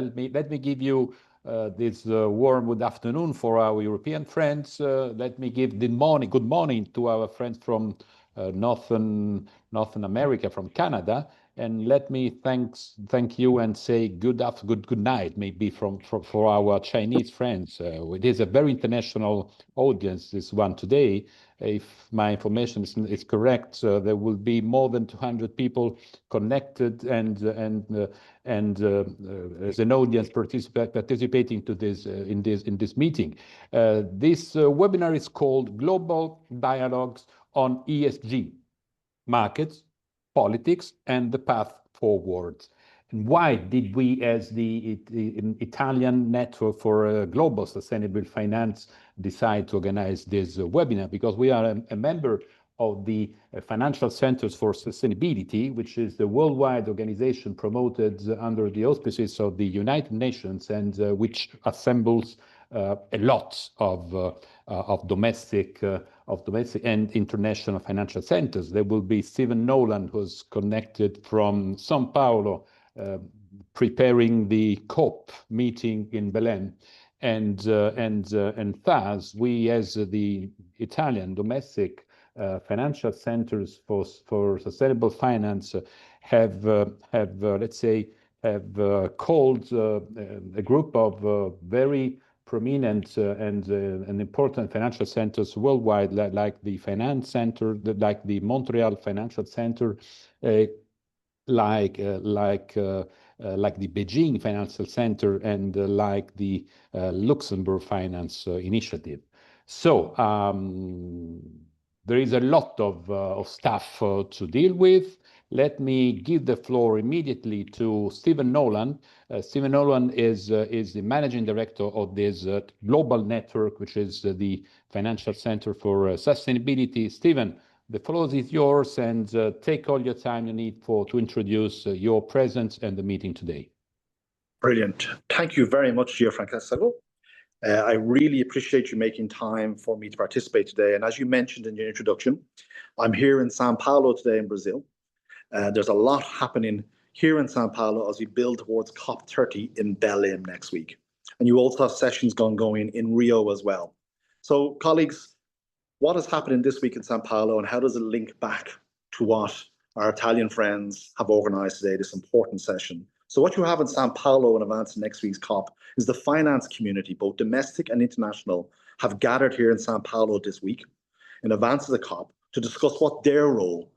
Let me give you this warm good afternoon for our European friends. Let me give good morning to our friends from Northern America, from Canada, and let me thank you and say good night, maybe for our Chinese friends. It is a very international audience, this one today. If my information is correct, there will be more than 200 people connected and as an audience participating to this in this meeting. This webinar is called Global Dialogues on ESG, Markets, Politics, and the Path Forward. And why did we, as the Italian Network for Global Sustainable Finance, decide to organize this webinar? Because we are a member of the Financial Centers for Sustainability, which is the worldwide organization promoted under the auspices of the United Nations and which assembles a lot of domestic and international financial centers. There will be Stephen Nolan, who's connected from São Paulo, preparing the COP meeting in Belém, and thus we, as the Italian domestic financial centers for sustainable finance, have called a group of very prominent and important financial centers worldwide, like the Finance Center, like the Montreal Financial Center, like the Beijing Financial Center, and like the Luxembourg Finance Initiative. So there is a lot of stuff to deal with. Let me give the floor immediately to Stephen Nolan. Stephen Nolan is the managing director of this global network, which is the Financial Center for Sustainability. Stephen, the floor is yours, and take all your time you need to introduce your presence and the meeting today. Brilliant. Thank you very much, Gianfrancesco. I really appreciate you making time for me to participate today. And as you mentioned in your introduction, I'm here in São Paulo today in Brazil. There's a lot happening here in São Paulo as we build towards COP30 in Belém next week. And you also have sessions going in Rio as well. So colleagues, what is happening this week in São Paulo, and how does it link back to what our Italian friends have organized today, this important session? So what you have in São Paulo in advance of next week's COP is the finance community, both domestic and international, have gathered here in São Paulo this week in advance of the COP to discuss what their role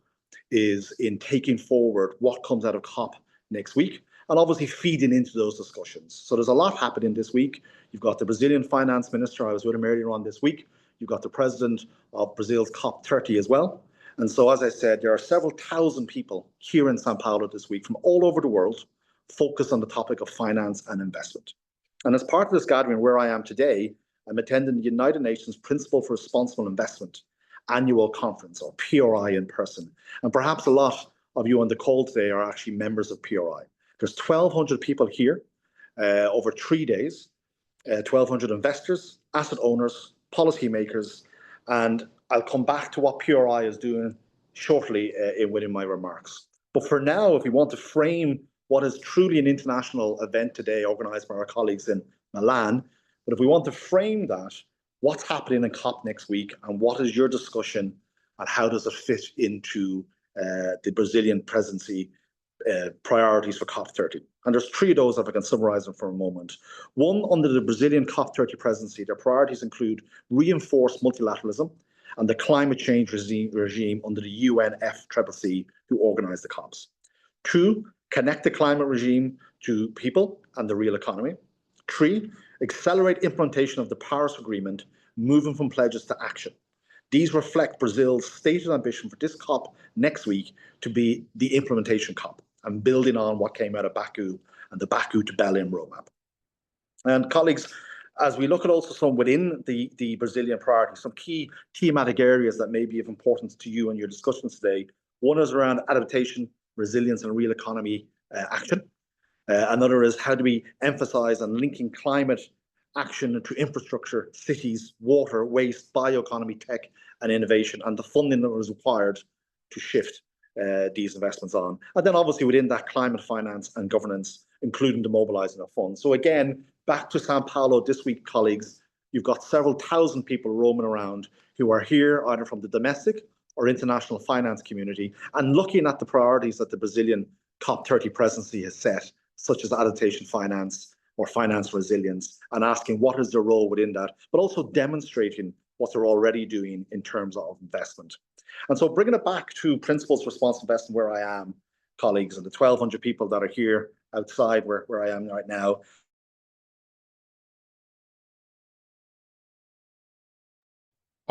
is in taking forward what comes out of COP next week, and obviously feeding into those discussions. So there's a lot happening this week. You've got the Brazilian finance minister, I was with him earlier on this week. You've got the president of Brazil's COP30 as well. And so, as I said, there are several thousand people here in São Paulo this week from all over the world focused on the topic of finance and investment. And as part of this gathering where I am today, I'm attending the United Nations Principle for Responsible Investment annual conference, or PRI, in person. And perhaps a lot of you on the call today are actually members of PRI. There's 1,200 people here over 3 days, 1,200 investors, asset owners, policymakers, and I'll come back to what PRI is doing shortly within my remarks. But for now, if we want to frame what is truly an international event today organized by our colleagues in Milan, but if we want to frame that, what's happening in COP next week, and what is your discussion, and how does it fit into the Brazilian presidency priorities for COP30? And there's 3 of those, if I can summarize them for a moment. One, under the Brazilian COP30 presidency, their priorities include reinforced multilateralism and the climate change regime under the UNFCCC, who organize the COPs. 2, connect the climate regime to people and the real economy. 3, accelerate implementation of the Paris Agreement, moving from pledges to action. These reflect Brazil's stated ambition for this COP next week to be the implementation COP, and building on what came out of Baku and the Baku to Belém roadmap. And colleagues, as we look at also some within the Brazilian priorities, some key thematic areas that may be of importance to you in your discussions today. One is around adaptation, resilience, and real economy action. Another is how do we emphasize on linking climate action to infrastructure, cities, water, waste, bioeconomy, tech, and innovation, and the funding that was required to shift these investments on. And then obviously within that, climate finance and governance, including the mobilizing of funds. So again, back to Sao Paulo this week, colleagues, you've got several thousand people roaming around who are here either from the domestic or international finance community and looking at the priorities that the Brazilian COP30 presidency has set, such as adaptation finance or finance resilience, and asking what is their role within that, but also demonstrating what they're already doing in terms of investment. And so bringing it back to Principles Responsible Investing, where I am, colleagues, and the 1,200 people that are here outside where I am right now.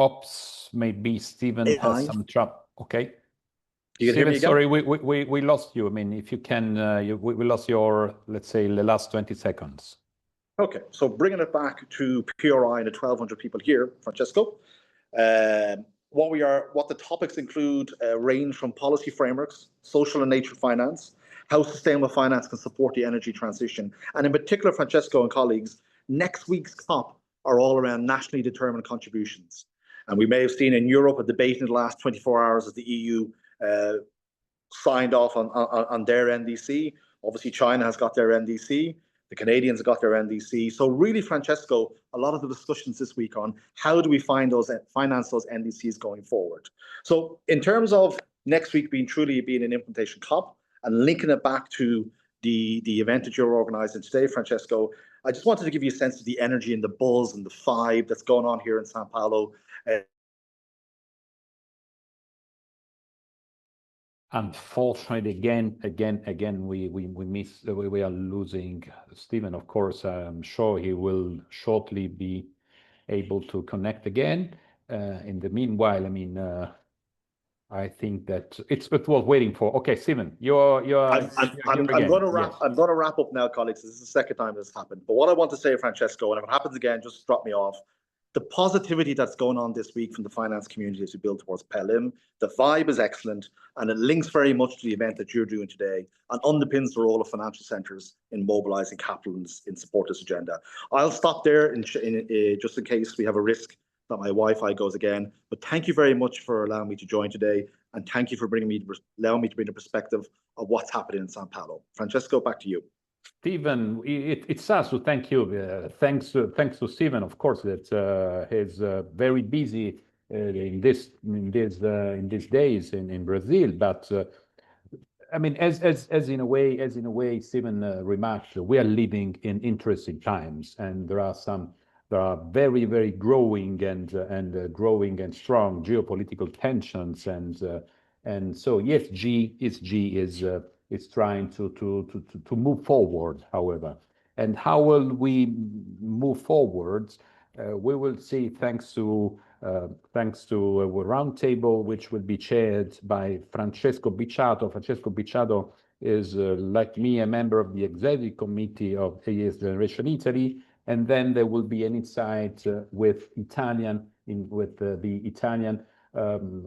Oops, maybe Stephen has some trouble. Okay. You can hear me again? Sorry, we lost you. I mean, if you can, we lost your, let's say, the last 20 seconds. Okay, so bringing it back to PRI and the 1,200 people here, Francesco. What the topics include range from policy frameworks, social and nature finance, how sustainable finance can support the energy transition, and in particular, Francesco and colleagues, next week's COP are all around nationally determined contributions. And we may have seen in Europe a debate in the last 24 hours as the EU signed off on their NDC. Obviously, China has got their NDC. The Canadians have got their NDC. So really, Francesco, a lot of the discussions this week on how do we finance those NDCs going forward. So in terms of next week being an implementation COP and linking it back to the event that you're organizing today, Francesco, I just wanted to give you a sense of the energy and the buzz and the vibe that's going on here in Sao Paulo. Unfortunately, again, we are losing Stephen. Of course, I'm sure he will shortly be able to connect again. In the meanwhile, I mean, I think that it's what we're waiting for. Okay, Stephen, I'm going to wrap up now, colleagues. This is the second time this happened. But what I want to say, Francesco, and if it happens again, just drop me off. The positivity that's going on this week from the finance community as we build towards PELIM, the vibe is excellent, and it links very much to the event that you're doing today and underpins the role of financial centres in mobilising capital in support of this agenda. I'll stop there just in case we have a risk that my Wi-Fi goes again. But thank you very much for allowing me to join today, and thank you for allowing me to bring the perspective of what's happening in Sao Paulo. Francesco, back to you. Stephen, it's us to thank you. Thanks to Stephen, of course, that he's very busy in these days in Brazil. But I mean, as in a way, Stephen remarked, we are living in interesting times, and there are very, very growing and growing and strong geopolitical tensions, and so ESG is trying to move forward, however. And how will we move forward? We will see, thanks to a roundtable which will be chaired by Francesco Bicciato. Francesco Bicciato is, like me, a member of the executive committee of AES Generation Italy, and then there will be an insight with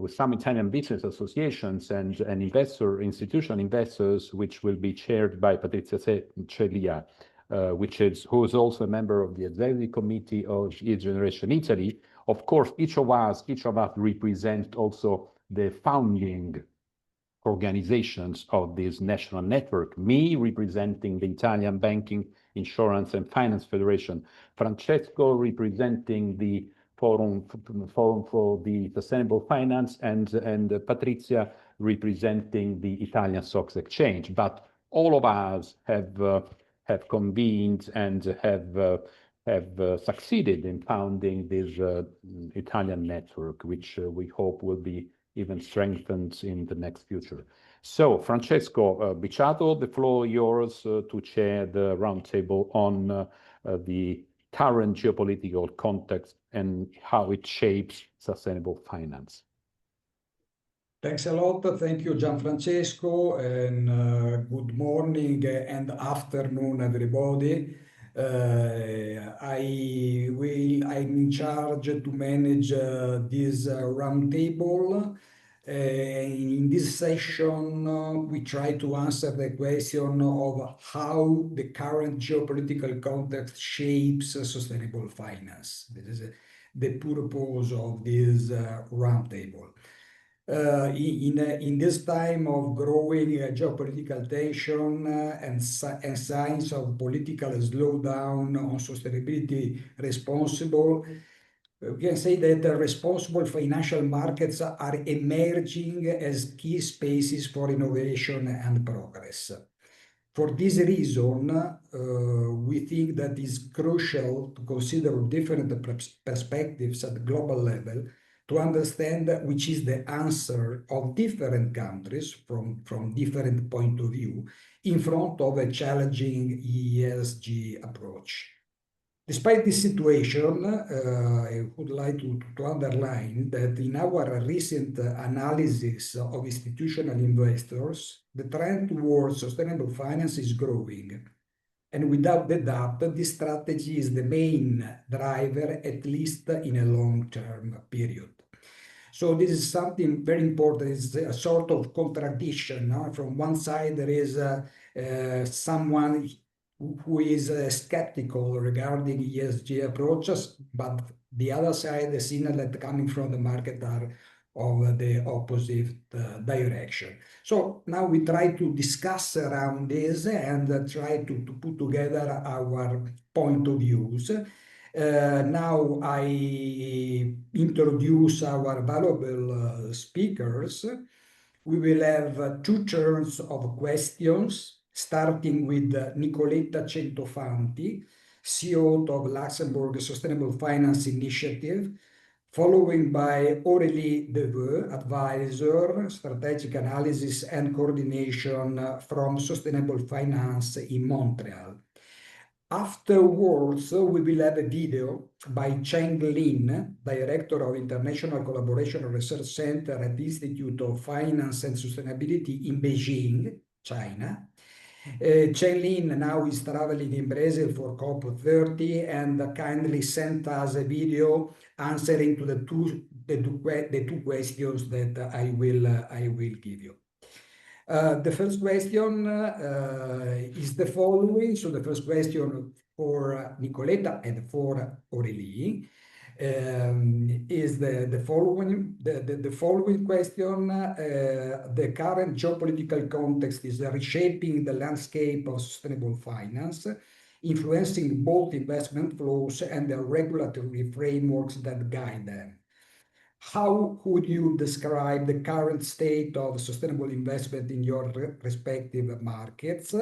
some Italian business associations and institutional investors, which will be chaired by Patrizia Celia, who is also a member of the executive committee of ES Generation Italy. Of course, each of us represent also the founding organizations of this national network. Me representing the Italian Banking, Insurance and Finance Federation, Francesco representing the Forum for the Sustainable Finance, and Patrizia representing the Italian Stock Exchange. But all of us have convened and have succeeded in founding this Italian network, which we hope will be even strengthened in the next future. So, Francesco Bicciato, the floor is yours to chair the roundtable on the current geopolitical context and how it shapes sustainable finance. Thanks a lot. Thank you, Gianfrancesco, and good morning and afternoon, everybody. I'm in charge to manage this roundtable. In this session, we try to answer the question of how the current geopolitical context shapes sustainable finance. This is the purpose of this roundtable. In this time of growing geopolitical tension and signs of political slowdown on sustainability responsible, we can say that the responsible financial markets are emerging as key spaces for innovation and progress. For this reason, we think that it's crucial to consider different perspectives at the global level to understand which is the answer of different countries from different point of view in front of a challenging ESG approach. Despite this situation, I would like to underline that in our recent analysis of institutional investors, the trend towards sustainable finance is growing. And without the doubt, this strategy is the main driver, at least in a long-term period. So this is something very important. It's a sort of contradiction. From one side, there is someone who is skeptical regarding ESG approaches, but the other side, the signal that coming from the market are of the opposite direction. So now we try to discuss around this and try to put together our point of views. Now I introduce our valuable speakers. We will have 2 turns of questions, starting with Nicoletta Centofanti, CEO of Luxembourg Sustainable Finance Initiative, following by Aurélie Deveux, advisor, strategic analysis and coordination from Sustainable Finance in Montreal. Afterwards, we will have a video by Cheng Lin, Director of International Collaboration and Research Center at the Institute of Finance and Sustainability in Beijing, China. Cheng Lin now is traveling in Brazil for COP30 and kindly sent us a video answering to the two questions that I will give you. The first question is the following. So the first question for Nicoletta and for Aurélie is the following. The following question: the current geopolitical context is reshaping the landscape of sustainable finance, influencing both investment flows and the regulatory frameworks that guide them. How would you describe the current state of sustainable investment in your respective markets?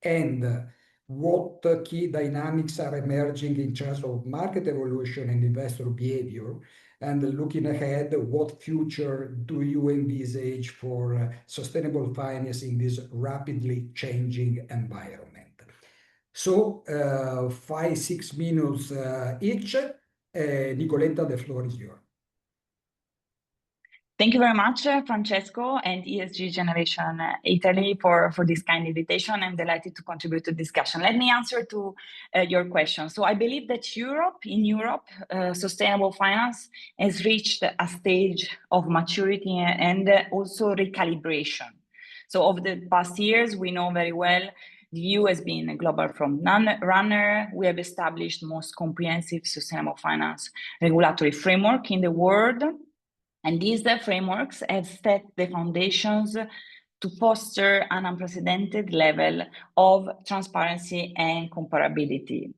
And what key dynamics are emerging in terms of market evolution and investor behavior? And looking ahead, what future do you envisage for sustainable finance in this rapidly changing environment? So 5-6 minutes each. Nicoletta, the floor is yours. Thank you very much, Francesco and ESG Generation Italy for this kind invitation. I'm delighted to contribute to the discussion. Let me answer to your question. So I believe that in Europe, sustainable finance has reached a stage of maturity and also recalibration. So over the past years, we know very well the EU has been a global front runner. We have established the most comprehensive sustainable finance regulatory framework in the world. And these frameworks have set the foundations to foster an unprecedented level of transparency and comparability.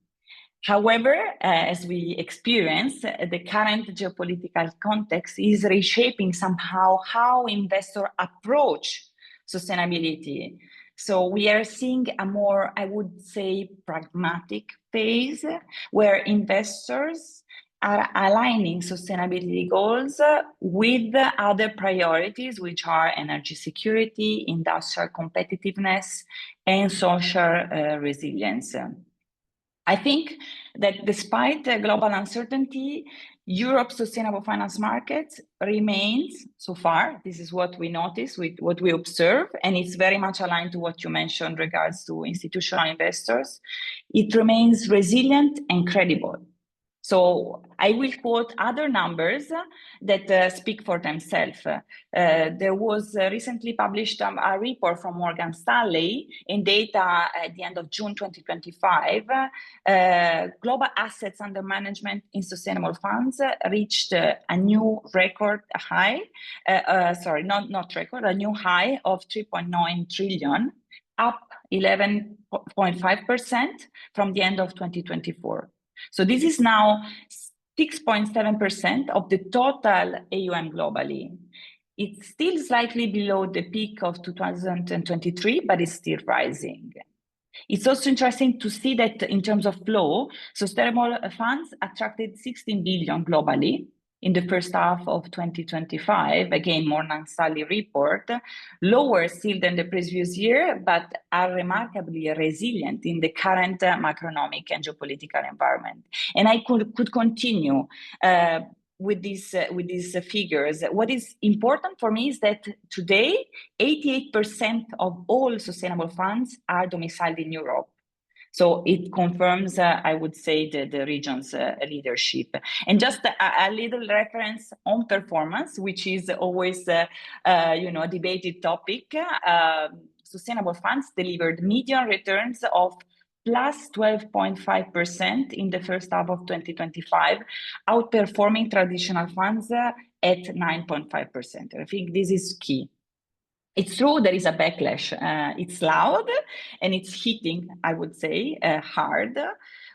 However, as we experience, the current geopolitical context is reshaping somehow how investors approach sustainability. So we are seeing a more, I would say, pragmatic phase where investors are aligning sustainability goals with other priorities, which are energy security, industrial competitiveness, and social resilience. I think that despite global uncertainty, Europe's sustainable finance market remains, so far, this is what we notice, with what we observe, and it's very much aligned to what you mentioned in regards to institutional investors. It remains resilient and credible. So I will quote other numbers that speak for themselves. There was recently published a report from Morgan Stanley in data at the end of June 2025. Global assets under management in sustainable funds reached a new record high, a new high of 3.9 trillion, up 11.5% from the end of 2024. So this is now 6.7% of the total AUM globally. It's still slightly below the peak of 2023, but it's still rising. It's also interesting to see that in terms of flow, sustainable funds attracted 16 billion globally in the first half of 2025, again, Morgan Stanley report, lower still than the previous year, but are remarkably resilient in the current macroeconomic and geopolitical environment. And I could continue with these figures. What is important for me is that today, 88% of all sustainable funds are domiciled in Europe. So it confirms, I would say, the region's leadership. And just a little reference on performance, which is always, a debated topic. Sustainable funds delivered median returns of plus 12.5% in the first half of 2025, outperforming traditional funds at 9.5%. I think this is key. It's true there is a backlash. It's loud and it's hitting, I would say, hard,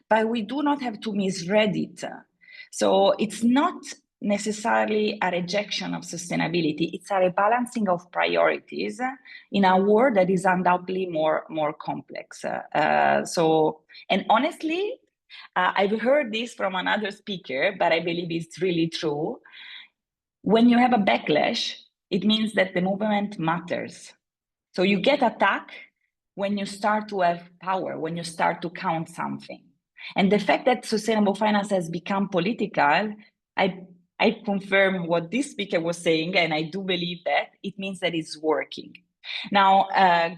but we do not have to misread it. So it's not necessarily a rejection of sustainability. It's a rebalancing of priorities in a world that is undoubtedly more complex. And honestly, I've heard this from another speaker, but I believe it's really true. When you have a backlash, it means that the movement matters. So you get attacked when you start to have power, when you start to count something. And the fact that sustainable finance has become political, I confirm what this speaker was saying, and I do believe that it means that it's working. Now,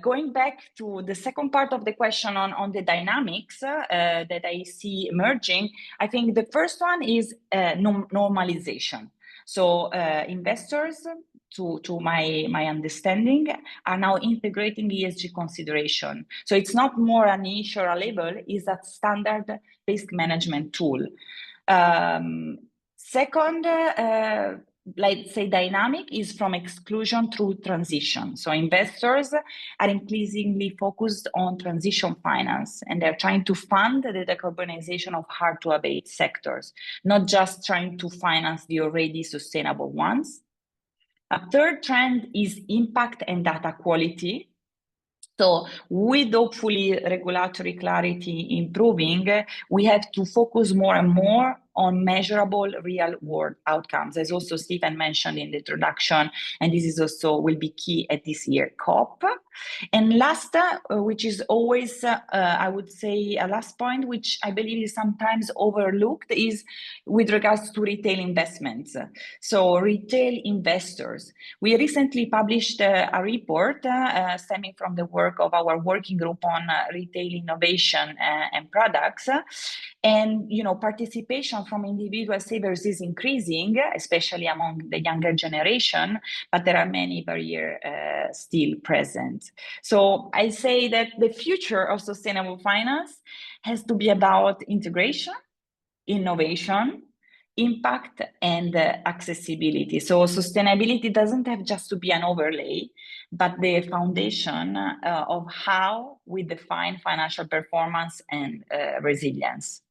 going back to the second part of the question on the dynamics that I see emerging, I think the first one is normalization. So investors, to my understanding, are now integrating ESG consideration. So it's not more an issue or a label, it's a standard risk management tool. Second, let's say dynamic is from exclusion through transition. So investors are increasingly focused on transition finance, and they're trying to fund the decarbonization of hard to abate sectors, not just trying to finance the already sustainable ones. A third trend is impact and data quality. So with hopefully regulatory clarity improving, we have to focus more and more on measurable real world outcomes, as also Stephen mentioned in the introduction, and this is also will be key at this year COP. And last, which is always, I would say, a last point, which I believe is sometimes overlooked, is with regards to retail investments. So retail investors. We recently published a report stemming from the work of our working group on retail innovation and products. And participation from individual savers is increasing, especially among the younger generation, but there are many barriers still present. So I say that the future of sustainable finance has to be about integration, innovation, impact, and accessibility. So sustainability doesn't have just to be an overlay, but the foundation of how we define financial performance and resilience.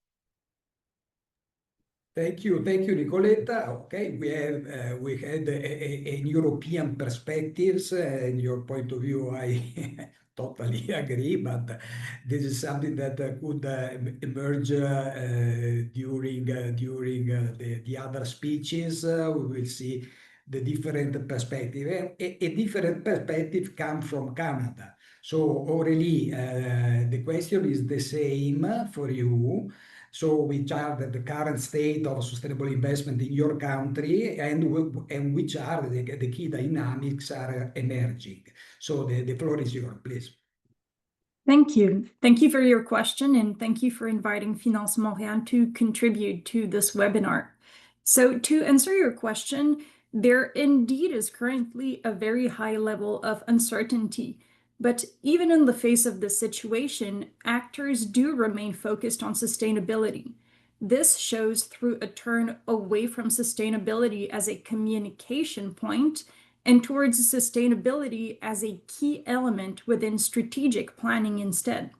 Thank you, Nicoletta. Okay, we had a European perspectives, and your point of view, I totally agree. But this is something that could emerge during the other speeches. We will see the different perspective, and a different perspective comes from Canada. So Aurélie, the question is the same for you. So which are the current state of sustainable investment in your country, and which are the key dynamics are emerging? So the floor is yours, please. Thank you. Thank you for your question, and thank you for inviting Finance Montréal to contribute to this webinar. So to answer your question, there indeed is currently a very high level of uncertainty. But even in the face of this situation, actors do remain focused on sustainability. This shows through a turn away from sustainability as a communication point and towards sustainability as a key element within strategic planning instead.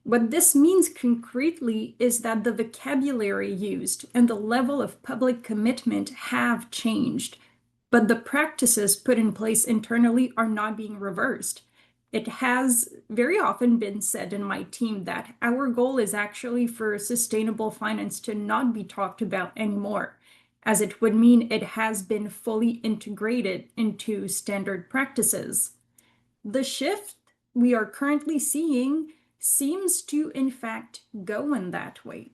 What this means concretely is that the vocabulary used and the level of public commitment have changed, but the practices put in place internally are not being reversed. It has very often been said in my team that our goal is actually for sustainable finance to not be talked about anymore, as it would mean it has been fully integrated into standard practices. The shift we are currently seeing seems to, in fact, go in that way.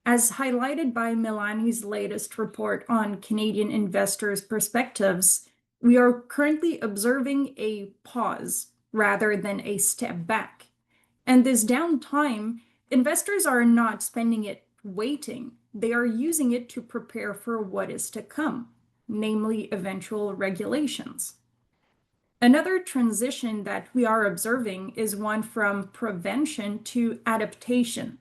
As highlighted by Melani's latest report on Canadian investors' perspectives, we are currently observing a pause rather than a step back. And this downtime, investors are not spending it waiting. They are using it to prepare for what is to come, namely eventual regulations. Another transition that we are observing is one from prevention to adaptation.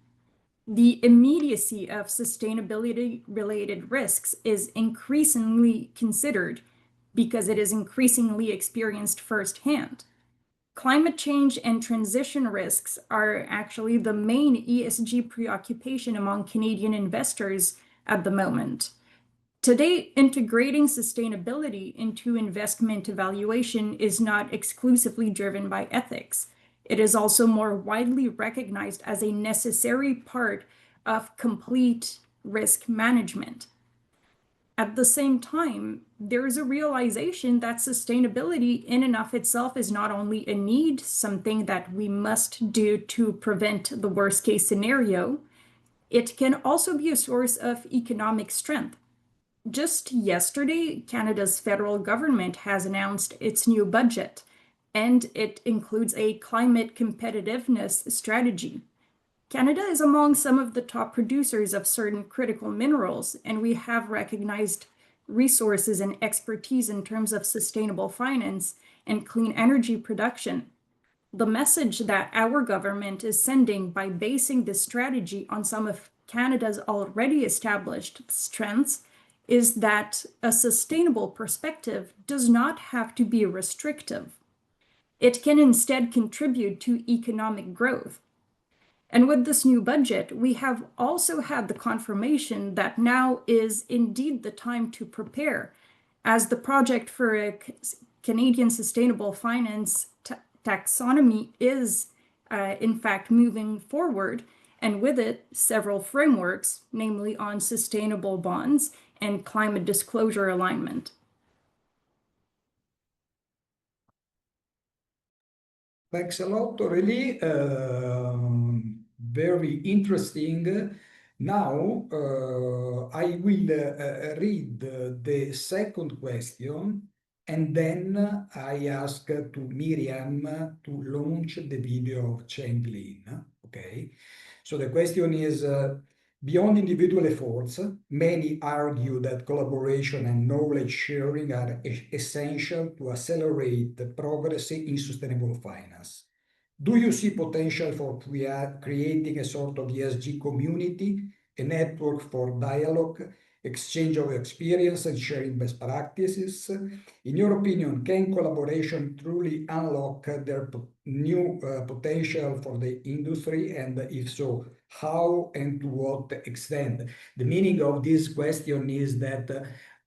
The immediacy of sustainability-related risks is increasingly considered because it is increasingly experienced firsthand. Climate change and transition risks are actually the main ESG preoccupation among Canadian investors at the moment. Today, integrating sustainability into investment evaluation is not exclusively driven by ethics. It is also more widely recognized as a necessary part of complete risk management. At the same time, there is a realization that sustainability in and of itself is not only a need, something that we must do to prevent the worst case scenario, it can also be a source of economic strength. Just yesterday, Canada's federal government has announced its new budget, and it includes a climate competitiveness strategy. Canada is among some of the top producers of certain critical minerals, and we have recognized resources and expertise in terms of sustainable finance and clean energy production. The message that our government is sending by basing this strategy on some of Canada's already established strengths is that a sustainable perspective does not have to be restrictive. It can instead contribute to economic growth. And with this new budget, we have also had the confirmation that now is indeed the time to prepare, as the project for a Canadian sustainable finance taxonomy is in fact moving forward, and with it, several frameworks, namely on sustainable bonds and climate disclosure alignment. Thanks a lot, really. Very interesting. Now, I will read the second question, and then I ask to Miriam to launch the video of Cheng Lin. Okay. So the question is, beyond individual efforts, many argue that collaboration and knowledge sharing are essential to accelerate the progress in sustainable finance. Do you see potential for creating a sort of ESG community, a network for dialogue, exchange of experience, and sharing best practices? In your opinion, can collaboration truly unlock their new potential for the industry? And if so, how and to what extent? The meaning of this question is that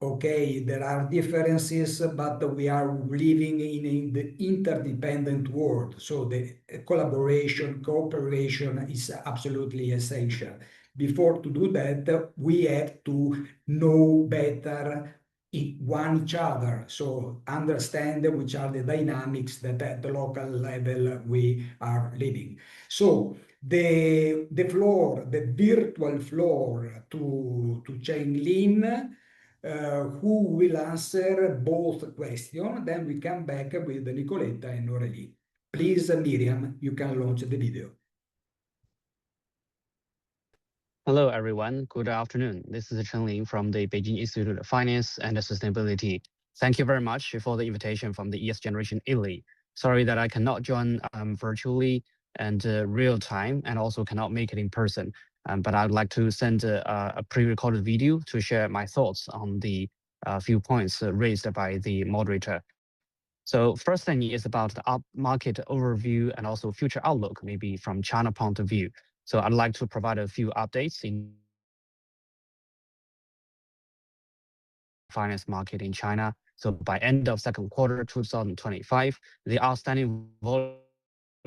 okay, there are differences, but we are living in the interdependent world. So the collaboration, cooperation is absolutely essential. Before to do that, we have to know better each other. So understand which are the dynamics that at the local level we are living. So the floor, the virtual floor to Cheng Lin, who will answer both questions. Then we come back with Nicoletta and Aurélie. Please, Miriam, you can launch the video. Hello, everyone. Good afternoon. This is Chen Ling from the Beijing Institute of Finance and Sustainability. Thank you very much for the invitation from the ES Generation Italy. Sorry that I cannot join virtually and real time, and also cannot make it in person. But I'd like to send a pre-recorded video to share my thoughts on the few points raised by the moderator. So first thing is about the market overview and also future outlook, maybe from China point of view. So I'd like to provide a few updates in finance market in China. So by end of second quarter 2025, the outstanding volume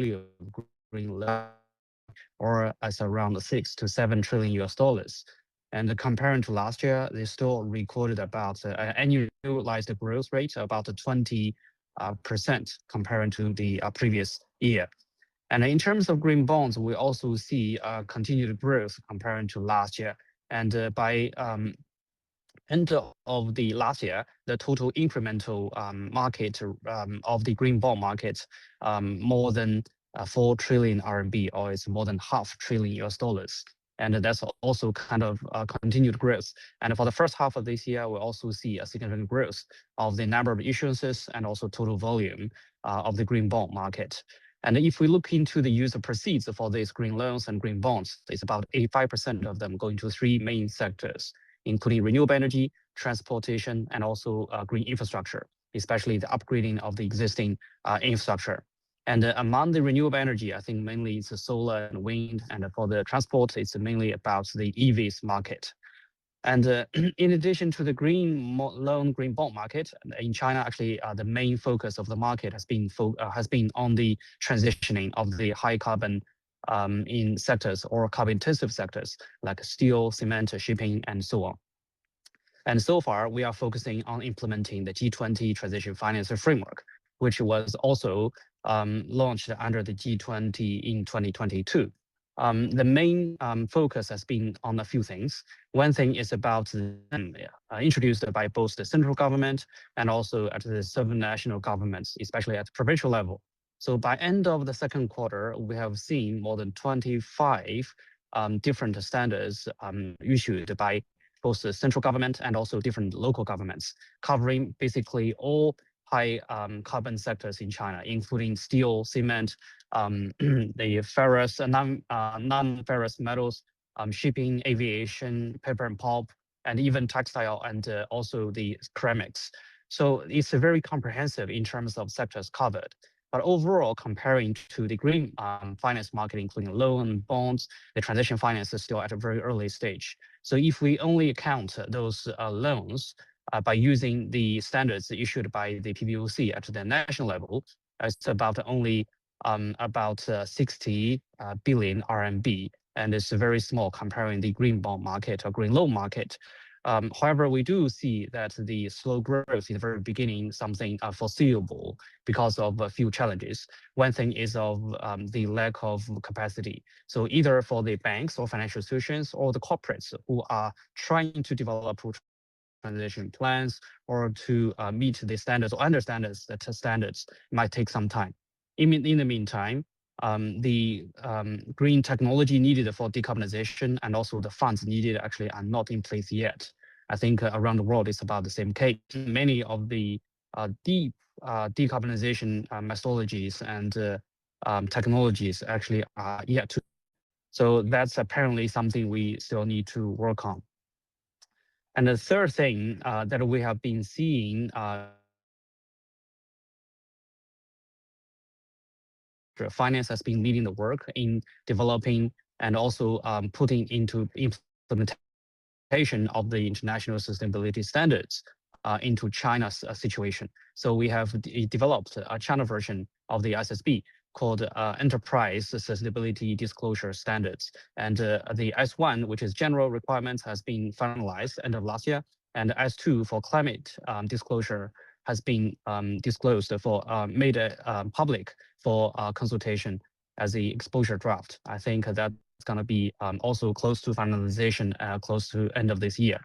of green loan or as around 6 to 7 trillion US dollars. And comparing to last year, they still recorded about an annualized growth rate about 20% comparing to the previous year. And in terms of green bonds, we also see continued growth comparing to last year. And by end of the last year, the total incremental market of the green bond market more than 4 trillion RMB, or it's more than half trillion US dollars. And that's also kind of continued growth. And for the first half of this year, we also see a significant growth of the number of issuances and also total volume of the green bond market. And if we look into the use of proceeds for these green loans and green bonds, it's about 85% of them going to three main sectors, including renewable energy, transportation, and also green infrastructure, especially the upgrading of the existing infrastructure. And among the renewable energy, I think mainly it's solar and wind, and for the transport, it's mainly about the EVs market. And in addition to the green loan, green bond market in China, actually the main focus of the market has been on the transitioning of the high carbon in sectors or carbon intensive sectors like steel, cement, shipping, and so on. And so far, we are focusing on implementing the G20 transition finance framework, which was also launched under the G20 in 2022. The main focus has been on a few things. One thing is about introduced by both the central government and also at the sub-national governments, especially at the provincial level. So by end of the second quarter, we have seen more than 25 different standards issued by both the central government and also different local governments, covering basically all high carbon sectors in China, including steel, cement, the ferrous, non-ferrous metals, shipping, aviation, paper and pulp, and even textile, and also the ceramics. So it's very comprehensive in terms of sectors covered. But overall, comparing to the green finance market, including loan, bonds, the transition finance is still at a very early stage. So if we only count those loans by using the standards issued by the PBOC at the national level, it's about only about 60 billion RMB, and it's very small comparing the green bond market or green loan market. However, we do see that the slow growth in the very beginning is something foreseeable because of a few challenges. One thing is of the lack of capacity. So either for the banks or financial institutions or the corporates who are trying to develop transition plans or to meet the standards or understand that standards might take some time. In the meantime, the green technology needed for decarbonization and also the funds needed actually are not in place yet. I think around the world it's about the same case. Many of the deep decarbonization methodologies and technologies actually are yet to. So that's apparently something we still need to work on. And the third thing that we have been seeing finance has been leading the work in developing and also putting into implementation of the international sustainability standards into China's situation. So we have developed a China version of the SSB called Enterprise Sustainability Disclosure Standards. And the S1, which is general requirements, has been finalized end of last year. And S2 for climate disclosure has been disclosed for made public for consultation as the exposure draft. I think that's going to be also close to finalization, close to end of this year.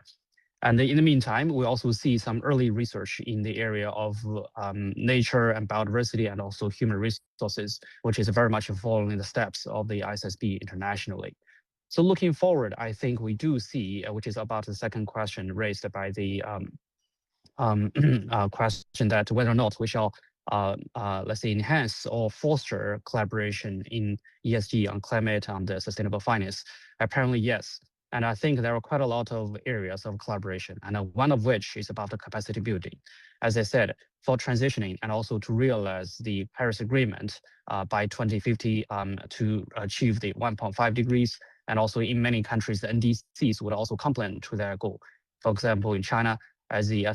And in the meantime, we also see some early research in the area of nature and biodiversity and also human resources, which is very much following the steps of the ISSB internationally. So looking forward, I think we do see, which is about the second question raised by the question that whether or not we shall, let's say, enhance or foster collaboration in ESG on climate and sustainable finance. Apparently, yes. And I think there are quite a lot of areas of collaboration, and one of which is about the capacity building. As I said, for transitioning and also to realize the Paris Agreement by 2050 to achieve the 1.5 degrees, and also in many countries, the NDCs would also complement to their goal. For example, in China, as the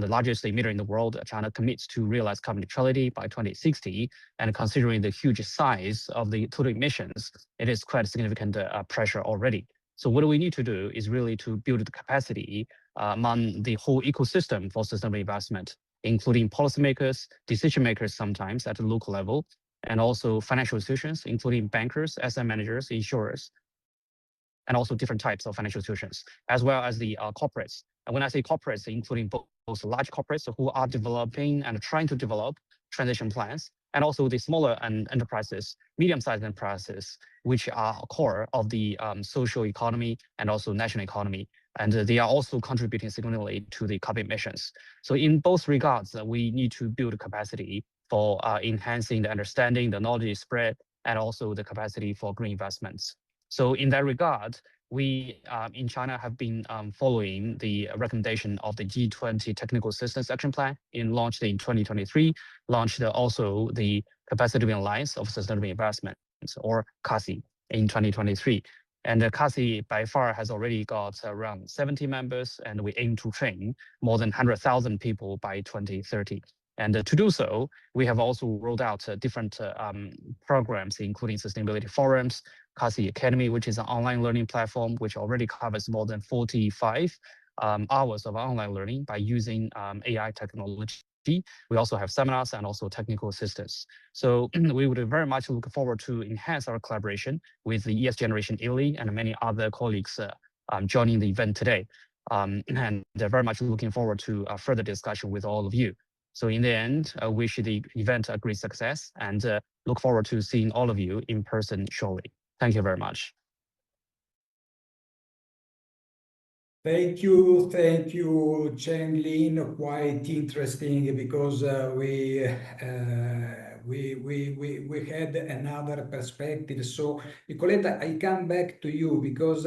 largest emitter in the world, China commits to realize carbon neutrality by 2060, and considering the huge size of the total emissions, it is quite significant pressure already. So what we need to do is really to build the capacity among the whole ecosystem for sustainable investment, including policymakers, decision makers sometimes at the local level, and also financial institutions, including bankers, asset managers, insurers, and also different types of financial institutions, as well as the corporates. And when I say corporates, including both large corporates who are developing and trying to develop transition plans, and also the smaller enterprises, medium-sized enterprises, which are core of the social economy and also national economy. And they are also contributing significantly to the carbon emissions. So in both regards, we need to build capacity for enhancing the understanding, the knowledge spread, and also the capacity for green investments. So in that regard, we in China have been following the recommendation of the G20 Technical Assistance Action Plan launched in 2023, launched also the Capacity Building Alliance of Sustainable Investments, or CASI, in 2023. And the CASI by far has already got around 70 members, and we aim to train more than 100,000 people by 2030. And to do so, we have also rolled out different programs, including sustainability forums, CASI Academy, which is an online learning platform, which already covers more than 45 hours of online learning by using AI technology. We also have seminars and also technical assistance. So we would very much look forward to enhance our collaboration with the ES Generation Italy and many other colleagues joining the event today. And they're very much looking forward to a further discussion with all of you. So in the end, I wish the event a great success and look forward to seeing all of you in person shortly. Thank you very much. Thank you, Chen Lin. Quite interesting because we had another perspective. So, Nicoletta, I come back to you because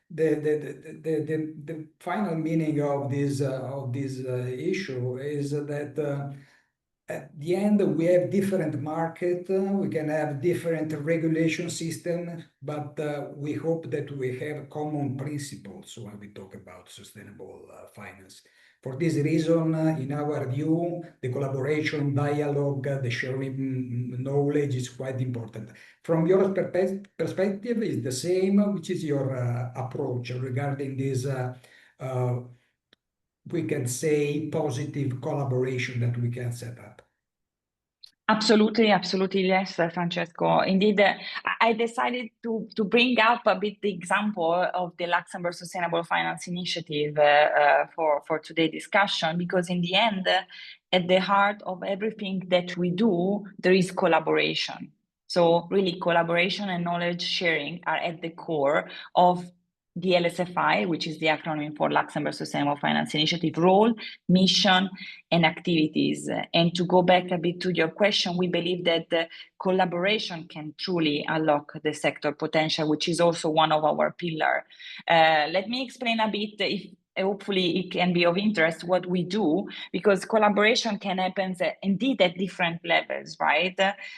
the final meaning of this issue is that. At the end, we have different market, we can have different regulation system, but we hope that we have common principles when we talk about sustainable finance. For this reason, in our view, the collaboration, dialogue, the sharing knowledge is quite important. From your perspective, is the same. Which is your approach regarding this we can say positive collaboration that we can set up? Absolutely, yes, Francesco. Indeed, I decided to bring up a bit the example of the Luxembourg Sustainable Finance Initiative for today's discussion, because in the end, at the heart of everything that we do, there is collaboration. So really, collaboration and knowledge sharing are at the core of the LSFI, which is the acronym for Luxembourg Sustainable Finance Initiative, role, mission, and activities. And to go back a bit to your question, we believe that the collaboration can truly unlock the sector potential, which is also one of our pillars. Let me explain a bit, if hopefully it can be of interest, what we do, because collaboration can happen indeed at different levels, right?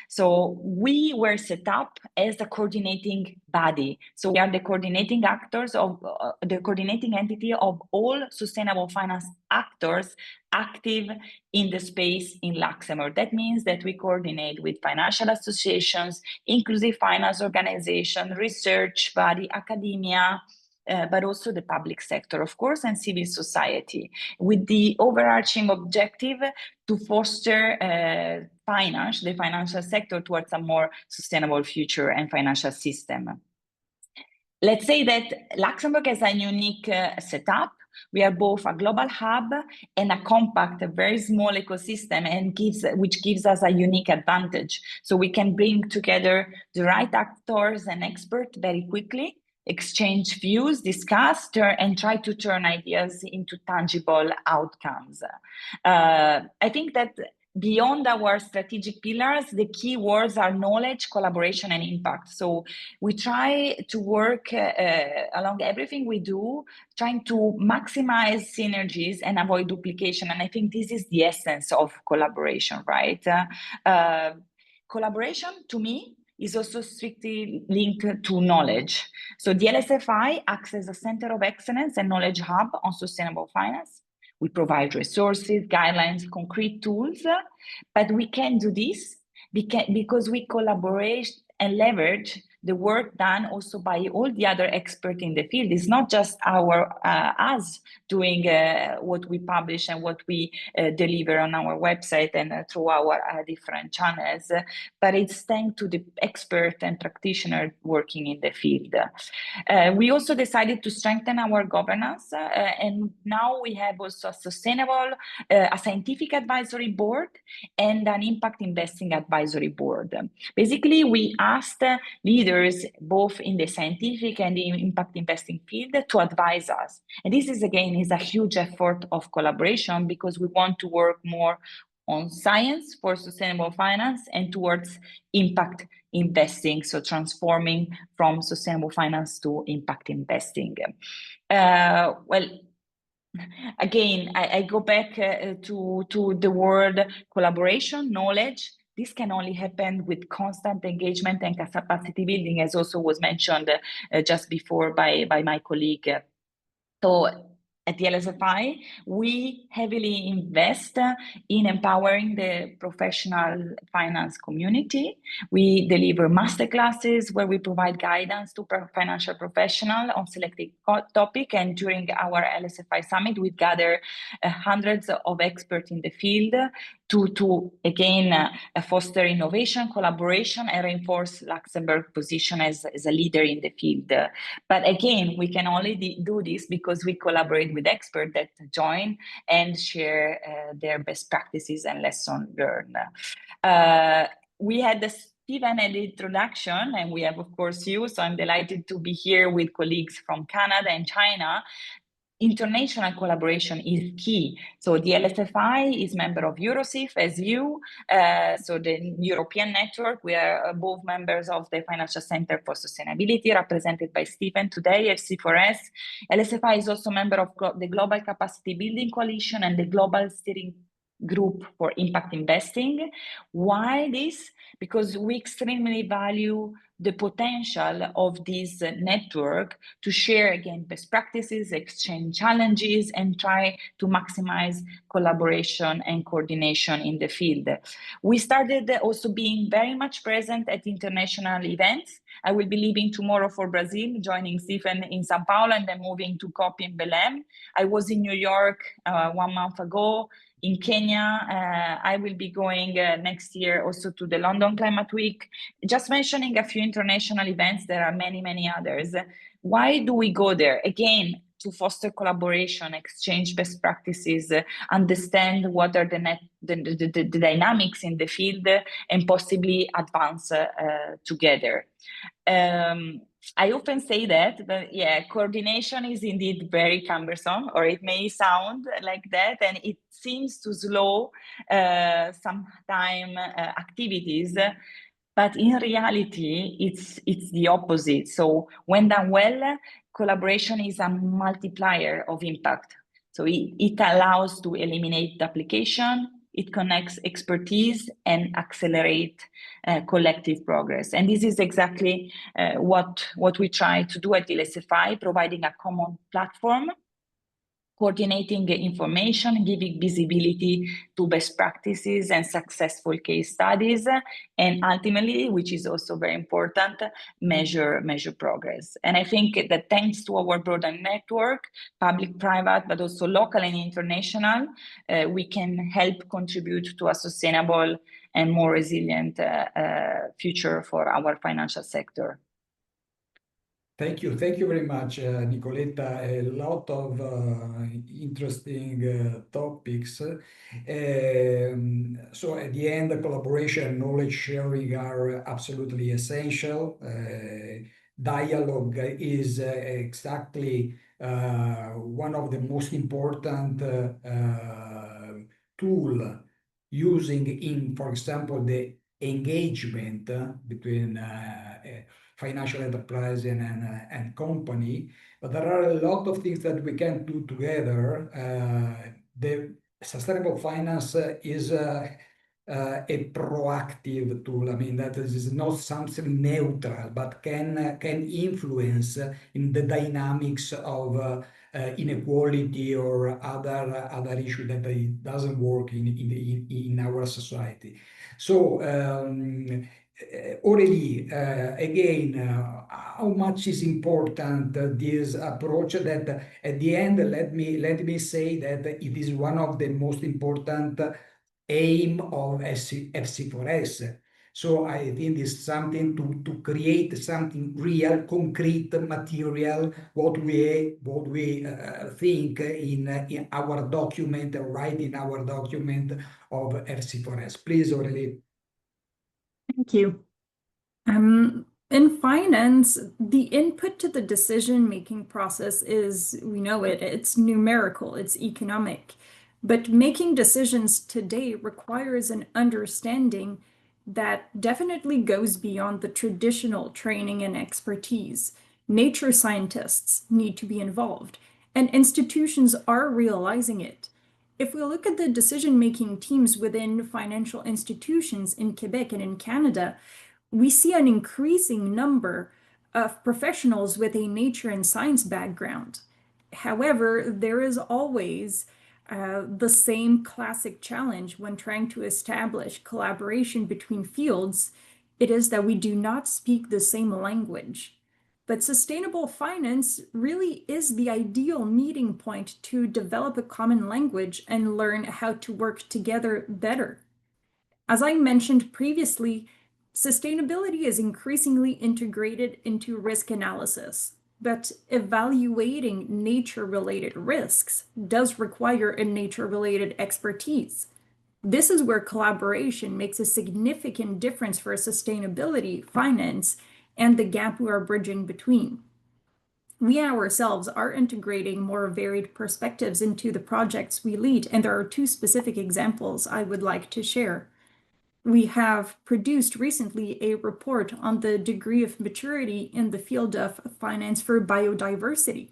So we were set up as the coordinating body. So we are the coordinating actors of the coordinating entity of all sustainable finance actors active in the space in Luxembourg. That means that we coordinate with financial associations, inclusive finance organizations, research body, academia, but also the public sector, of course, and civil society, with the overarching objective to foster the financial sector towards a more sustainable future and financial system. Let's say that Luxembourg has a unique setup. We are both a global hub and a compact, a very small ecosystem, and which gives us a unique advantage. So we can bring together the right actors and experts very quickly, exchange views, discuss, and try to turn ideas into tangible outcomes. I think that beyond our strategic pillars, the key words are knowledge, collaboration, and impact. So we try to work along everything we do, trying to maximize synergies and avoid duplication. And I think this is the essence of collaboration, right? Collaboration, to me, is also strictly linked to knowledge. So the LSFI acts as a center of excellence and knowledge hub on sustainable finance. We provide resources, guidelines, concrete tools, but we can do this because we collaborate and leverage the work done also by all the other experts in the field. It's not just us doing what we publish and what we deliver on our website and through our different channels, but it's thanks to the expert and practitioner working in the field. We also decided to strengthen our governance, and now we have also a scientific advisory board and an impact investing advisory board. Basically, we asked leaders both in the scientific and in impact investing field to advise us. And this is, again, is a huge effort of collaboration because we want to work more on science for sustainable finance and towards impact investing, so transforming from sustainable finance to impact investing. Well, again, I go back to the word collaboration, knowledge. This can only happen with constant engagement and capacity building, as also was mentioned just before by my colleague. So at the LSFI, we heavily invest in empowering the professional finance community. We deliver masterclasses where we provide guidance to financial professionals on selected topics. And during our LSFI summit, we gather hundreds of experts in the field to again foster innovation, collaboration, and reinforce Luxembourg's position as a leader in the field. But again, we can only do this because we collaborate with experts that join and share their best practices and lessons learned. We had Stephen at the introduction, and we have, of course, you. So I'm delighted to be here with colleagues from Canada and China. International collaboration is key. So the LSFI is member of Eurosif, as you. So the European network, we are both members of the Financial Center for Sustainability, represented by Stephen today, FC4S. LSFI is also member of the Global Capacity Building Coalition and the Global Steering Group for Impact Investing. Why this? Because we extremely value the potential of this network to share, again, best practices, exchange challenges, and try to maximize collaboration and coordination in the field. We started also being very much present at international events. I will be leaving tomorrow for Brazil, joining Stephen in Sao Paulo, and then moving to COP in Belém. I was in New York 1 month ago. In Kenya, I will be going next year also to the London Climate Week. Just mentioning a few international events, there are many, many others. Why do we go there? Again, to foster collaboration, exchange best practices, understand what are the dynamics in the field, and possibly advance together. I often say that, but yeah, coordination is indeed very cumbersome, or it may sound like that, and it seems to slow activities, but in reality, it's the opposite. So when done well, collaboration is a multiplier of impact. So it allows to eliminate duplication, it connects expertise and accelerate collective progress. And this is exactly what we try to do at the LSFI, providing a common platform, coordinating information, giving visibility to best practices and successful case studies, and ultimately, which is also very important, measure progress. And I think that thanks to our broader network, public, private, but also local and international, we can help contribute to a sustainable and more resilient future for our financial sector. Thank you very much, Nicoletta. A lot of interesting topics. So at the end, collaboration and knowledge sharing are absolutely essential. Dialogue is exactly one of the most important tool using in, for example, the engagement between financial enterprise and company. But there are a lot of things that we can do together. The sustainable finance is a proactive tool. I mean, that is not something neutral, but can influence in the dynamics of inequality or other issue that it doesn't work in our society. So Aurélie, again, how much is important this approach that at the end, let me say that it is one of the most important aim of FC4S. So I think it's something to create something real, concrete, material, what we think in our document, write in our document of FC4S. Please, Aurélie. Thank you. In finance, the input to the decision-making process is, we know it, it's numerical, it's economic. But making decisions today requires an understanding that definitely goes beyond the traditional training and expertise. Nature scientists need to be involved, and institutions are realizing it. If we look at the decision-making teams within financial institutions in Quebec and in Canada, we see an increasing number of professionals with a nature and science background. However, there is always the same classic challenge when trying to establish collaboration between fields. It is that we do not speak the same language. But sustainable finance really is the ideal meeting point to develop a common language and learn how to work together better. As I mentioned previously, sustainability is increasingly integrated into risk analysis, but evaluating nature-related risks does require a nature-related expertise. This is where collaboration makes a significant difference for sustainability, finance, and the gap we are bridging between. We ourselves are integrating more varied perspectives into the projects we lead, and there are two specific examples I would like to share. We have produced recently a report on the degree of maturity in the field of finance for biodiversity.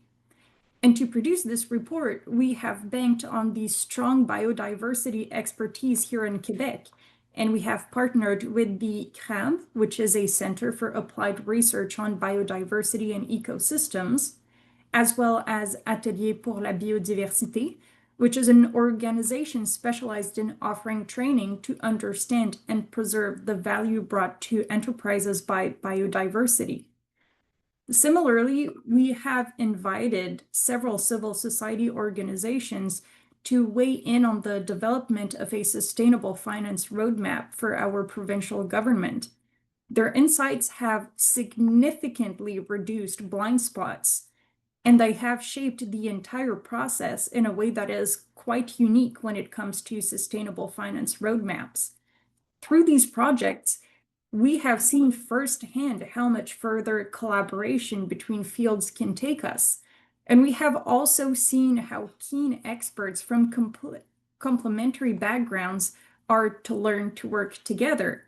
And to produce this report, we have banked on the strong biodiversity expertise here in Quebec, and we have partnered with the CRAB, which is a Center for Applied Research on Biodiversity and Ecosystems, as well as Atelier pour la Biodiversité, which is an organization specialized in offering training to understand and preserve the value brought to enterprises by biodiversity. Similarly, we have invited several civil society organizations to weigh in on the development of a sustainable finance roadmap for our provincial government. Their insights have significantly reduced blind spots, and they have shaped the entire process in a way that is quite unique when it comes to sustainable finance roadmaps. Through these projects, we have seen firsthand how much further collaboration between fields can take us. And we have also seen how keen experts from complementary backgrounds are to learn to work together.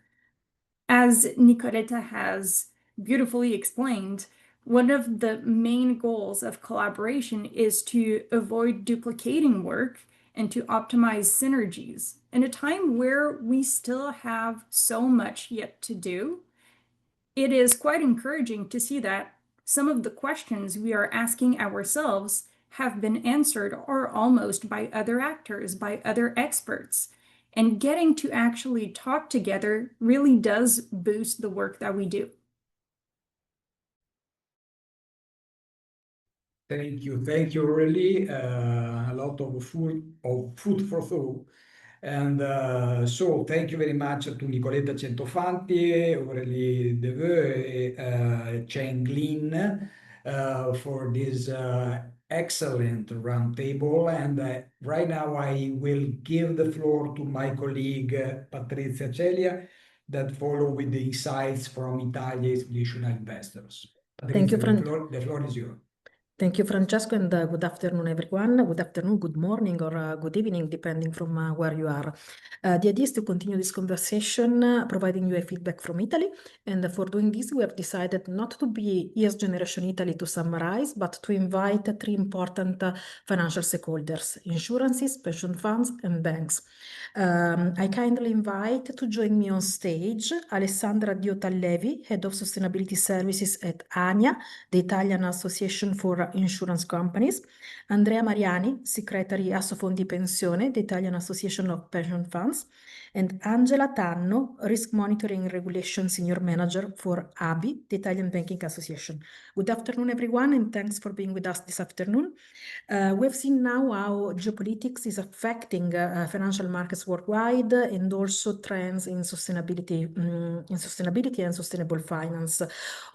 As Nicoletta has beautifully explained, one of the main goals of collaboration is to avoid duplicating work and to optimize synergies. In a time where we still have so much yet to do, it is quite encouraging to see that some of the questions we are asking ourselves have been answered or almost by other actors, by other experts. And getting to actually talk together really does boost the work that we do. Thank you, really. A lot of food for thought. And so thank you very much to Nicoletta Centofanti, Aurélie Deveux, Cheng Lin. for this excellent roundtable. And right now I will give the floor to my colleague Patrizia Celia that follow with the insights from Italia institutional investors. Thank you, The floor is yours. Thank you, Francesco, and good afternoon, everyone. Good afternoon, good morning, or good evening, depending from where you are. The idea is to continue this conversation, providing you a feedback from Italy. And for doing this, we have decided not to be ES Generation Italy to summarize, but to invite three important financial stakeholders: insurances, pension funds, and banks. I kindly invite to join me on stage Alessandra Diotallevi, Head of Sustainability Services at ANIA, the Italian Association for Insurance Companies, Andrea Mariani, Secretary Assofondi Pensione, the Italian Association of Pension Funds, and Angela Tanno, Risk Monitoring Regulation Senior Manager for ABI, the Italian Banking Association. Good afternoon, everyone, and thanks for being with us this afternoon. We've seen now how geopolitics is affecting financial markets worldwide and also trends in sustainability and sustainable finance.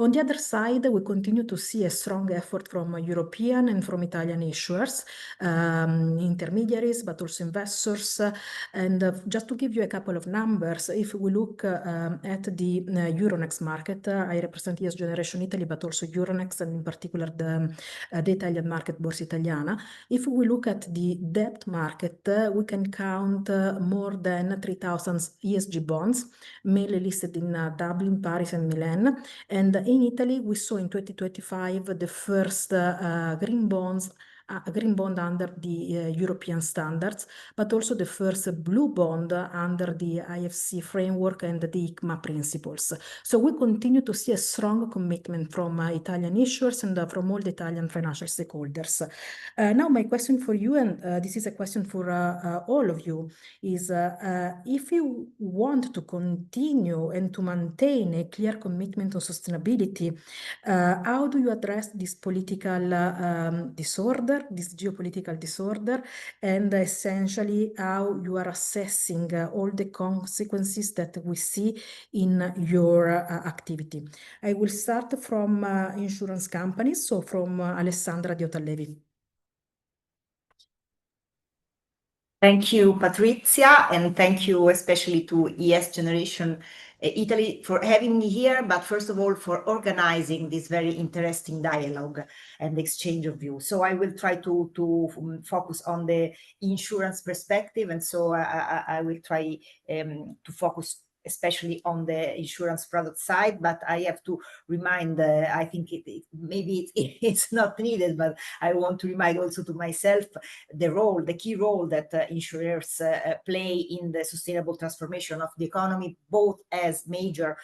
On the other side, we continue to see a strong effort from European and from Italian issuers, intermediaries, but also investors. And just to give you a couple of numbers, if we look at the Euronext market, I represent ES Generation Italy, but also Euronext, and in particular the Italian market, Borsa Italiana. If we look at the debt market, we can count more than 3,000 ESG bonds, mainly listed in Dublin, Paris, and Milan. And in Italy, we saw in 2025 the first green bond under the European standards, but also the first blue bond under the IFC framework and the ICMA principles. So we continue to see a strong commitment from Italian issuers and from all the Italian financial stakeholders. Now my question for you, and this is a question for all of you, is if you want to continue and to maintain a clear commitment on sustainability, how do you address this political disorder, this geopolitical disorder, and essentially how you are assessing all the consequences that we see in your activity? I will start from insurance companies, so from Alessandra Diotallevi. Thank you, Patrizia, and thank you especially to ES Generation Italy for having me here, but first of all for organizing this very interesting dialogue and exchange of views. So I will try to focus on the insurance perspective, and so I will try to focus especially on the insurance product side, but I have to remind, I think maybe it's not needed, but I want to remind also to myself the key role that insurers play in the sustainable transformation of the economy, both as major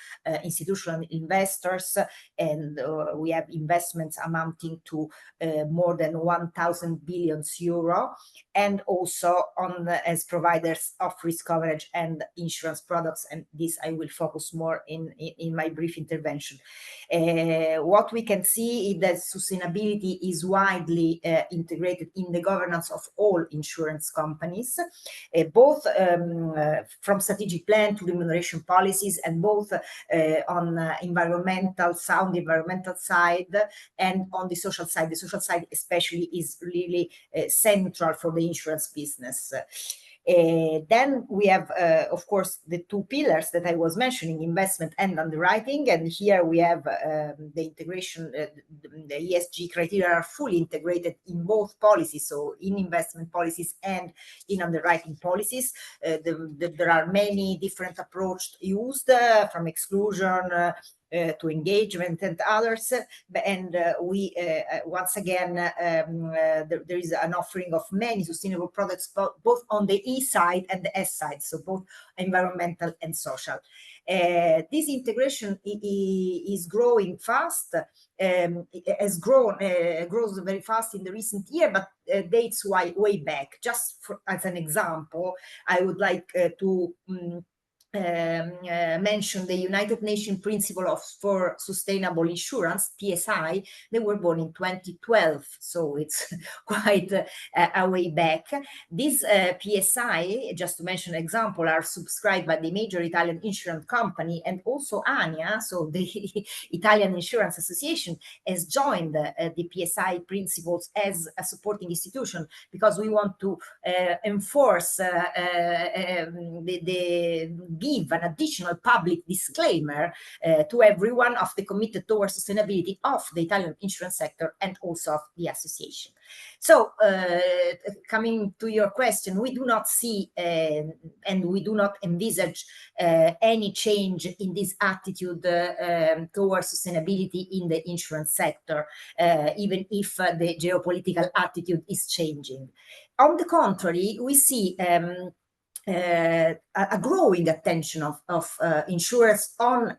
institutional investors, and we have investments amounting to more than 1,000 billion euro, and also as providers of risk coverage and insurance products, and this I will focus more in my brief intervention. What we can see is that sustainability is widely integrated in the governance of all insurance companies, both from strategic plan to remuneration policies, and both on sound environmental side and on the social side. The social side especially is really central for the insurance business. Then we have, of course, the two pillars that I was mentioning, investment and underwriting. And here we have the integration, the ESG criteria are fully integrated in both policies, so in investment policies and in underwriting policies. There are many different approaches used, from exclusion to engagement and others, and we once again there is an offering of many sustainable products, both on the E side and the S side, so both environmental and social. This integration is growing fast, grows very fast in the recent year, but dates way back. Just as an example, I would like to mentioned the United Nations Principle for Sustainable Insurance, PSI. They were born in 2012, so it's quite a way back. These PSI, just to mention an example, are subscribed by the major Italian insurance company, and also ANIA, so the Italian Insurance Association, has joined the PSI principles as a supporting institution, because we want to enforce give an additional public disclaimer to everyone of the committed towards sustainability of the Italian insurance sector and also of the association. So coming to your question, we do not see and we do not envisage any change in this attitude towards sustainability in the insurance sector, even if the geopolitical attitude is changing. On the contrary, we see a growing attention of insurers on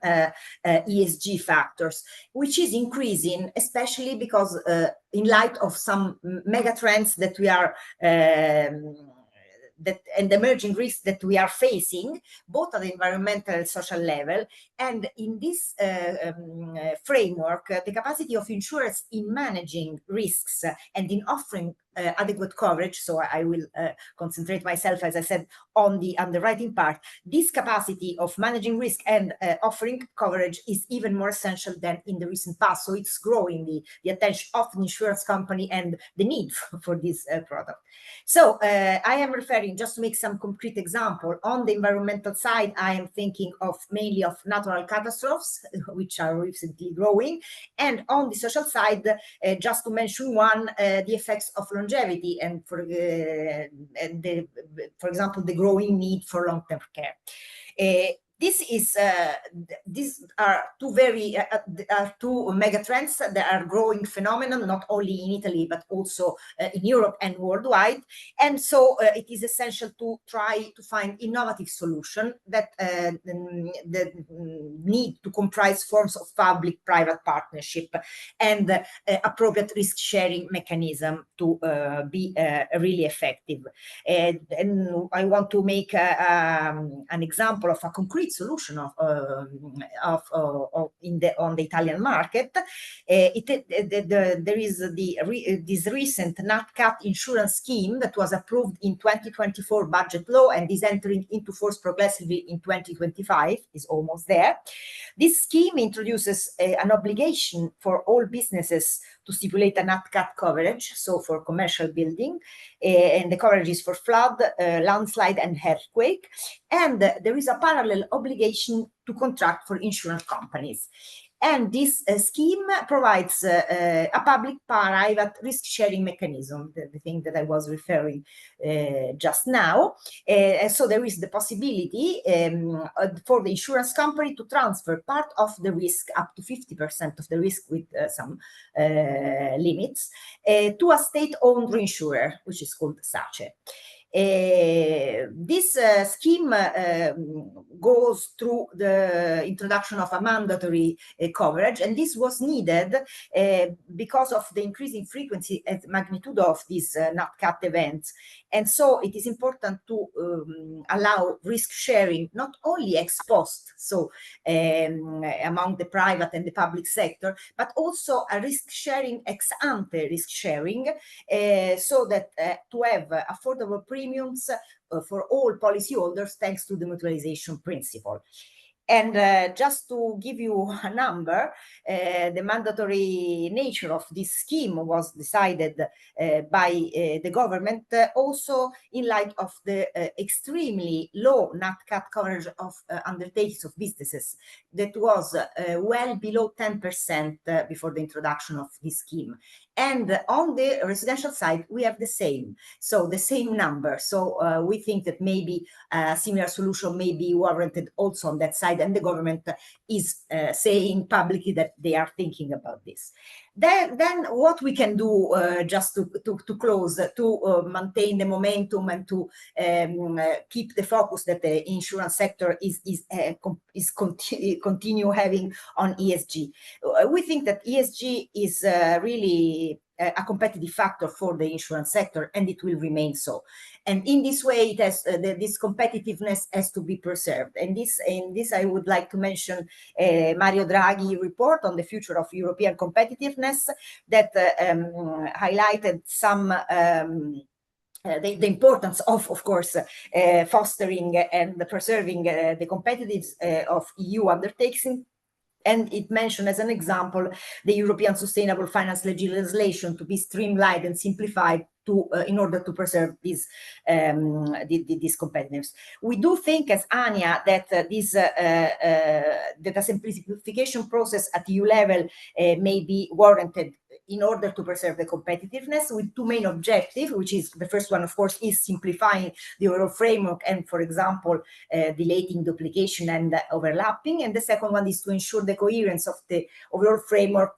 ESG factors, which is increasing, especially because in light of some mega trends that we are and emerging risks that we are facing, both at the environmental and social level. And in this framework, the capacity of insurers in managing risks and in offering adequate coverage, so I will concentrate myself, as I said, on the underwriting part. This capacity of managing risk and offering coverage is even more essential than in the recent past. So it's growing the attention of the insurance company and the need for this product. So I am referring, just to make some concrete example, on the environmental side, I am thinking of mainly of natural catastrophes, which are recently growing. And on the social side, just to mention one, the effects of longevity and for example, the growing need for long-term care. These are two mega trends that are growing phenomenon, not only in Italy, but also in Europe and worldwide. And so it is essential to try to find innovative solutions that need to comprise forms of public-private partnership and appropriate risk-sharing mechanism to be really effective. And I want to make an example of a concrete solution on the Italian market. There is this recent NatCat insurance scheme that was approved in 2024 budget law and is entering into force progressively in 2025, is almost there. This scheme introduces an obligation for all businesses to stipulate a NatCat coverage, so for commercial building, and the coverage is for flood, landslide, and earthquake. And there is a parallel obligation to contract for insurance companies. And this scheme provides a public-private risk-sharing mechanism, the thing that I was referring just now. So there is the possibility for the insurance company to transfer part of the risk, up to 50% of the risk with some limits, to a state-owned reinsurer, which is called SACE. This scheme goes through the introduction of a mandatory coverage, and this was needed because of the increasing frequency and magnitude of these NatCat events. And so it is important to allow risk sharing, not only ex post, so among the private and the public sector, but also a risk sharing ex ante risk sharing, so that to have affordable premiums for all policyholders thanks to the mutualization principle. And just to give you a number, the mandatory nature of this scheme was decided by the government, also in light of the extremely low NatCat coverage of undertakings of businesses that was well below 10% before the introduction of this scheme. And on the residential side, we have the same, so the same number. So we think that maybe a similar solution may be warranted also on that side, and the government is saying publicly that they are thinking about this. Then what we can do, just to close, to maintain the momentum and to keep the focus that the insurance sector is continue having on ESG. We think that ESG is really a competitive factor for the insurance sector, and it will remain so. And in this way, it has this competitiveness has to be preserved. And this I would like to mention Mario Draghi report on the future of European competitiveness that highlighted some the importance of course, fostering and preserving the competitiveness of EU undertakings. And it mentioned as an example the European Sustainable Finance legislation to be streamlined and simplified in order to preserve this competitiveness. We do think, as Anya, that that a simplification process at EU level may be warranted in order to preserve the competitiveness, with two main objectives, which is the first one, of course, is simplifying the overall framework and, for example, deleting duplication and overlapping. And the second one is to ensure the coherence of the overall framework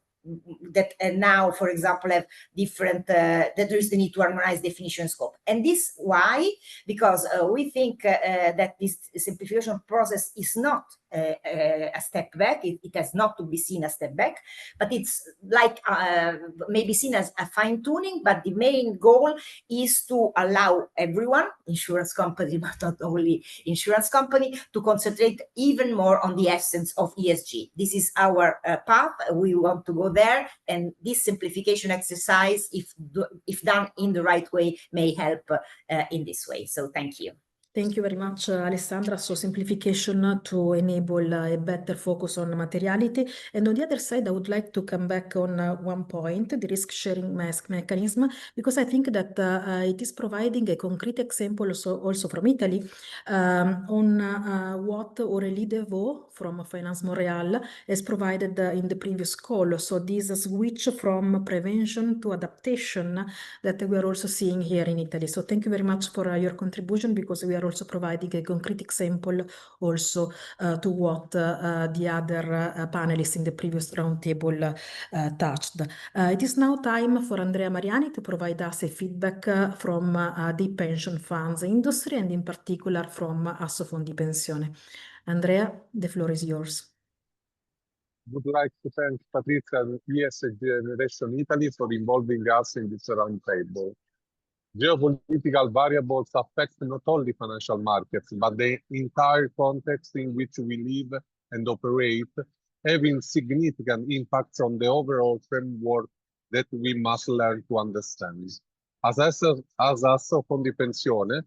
that now, for example, have different, that there is the need to harmonize definition scope. And this why? Because we think that this simplification process is not a step back. It has not to be seen as a step back, but it's like maybe seen as a fine tuning, but the main goal is to allow everyone, insurance company, but not only insurance company, to concentrate even more on the essence of ESG. This is our path. We want to go there, and this simplification exercise, if done in the right way, may help in this way. So thank you. Thank you very much, Alessandra. So simplification to enable a better focus on materiality. And on the other side, I would like to come back on one point, the risk sharing mechanism, because I think that it is providing a concrete example also from Italy on what Aurélie Devaux from Finance Montréal has provided in the previous call. So this switch from prevention to adaptation that we are also seeing here in Italy. So thank you very much for your contribution, because we are also providing a concrete example also to what the other panelists in the previous roundtable touched. It is now time for Andrea Mariani to provide us a feedback from the pension funds industry, and in particular from Assofondi Pensione. Andrea, the floor is yours. Would like to thank Patrizia and ESG Generation Italy for involving us in this roundtable. Geopolitical variables affect not only financial markets, but the entire context in which we live and operate, having significant impacts on the overall framework that we must learn to understand. As Assofondi Pensione,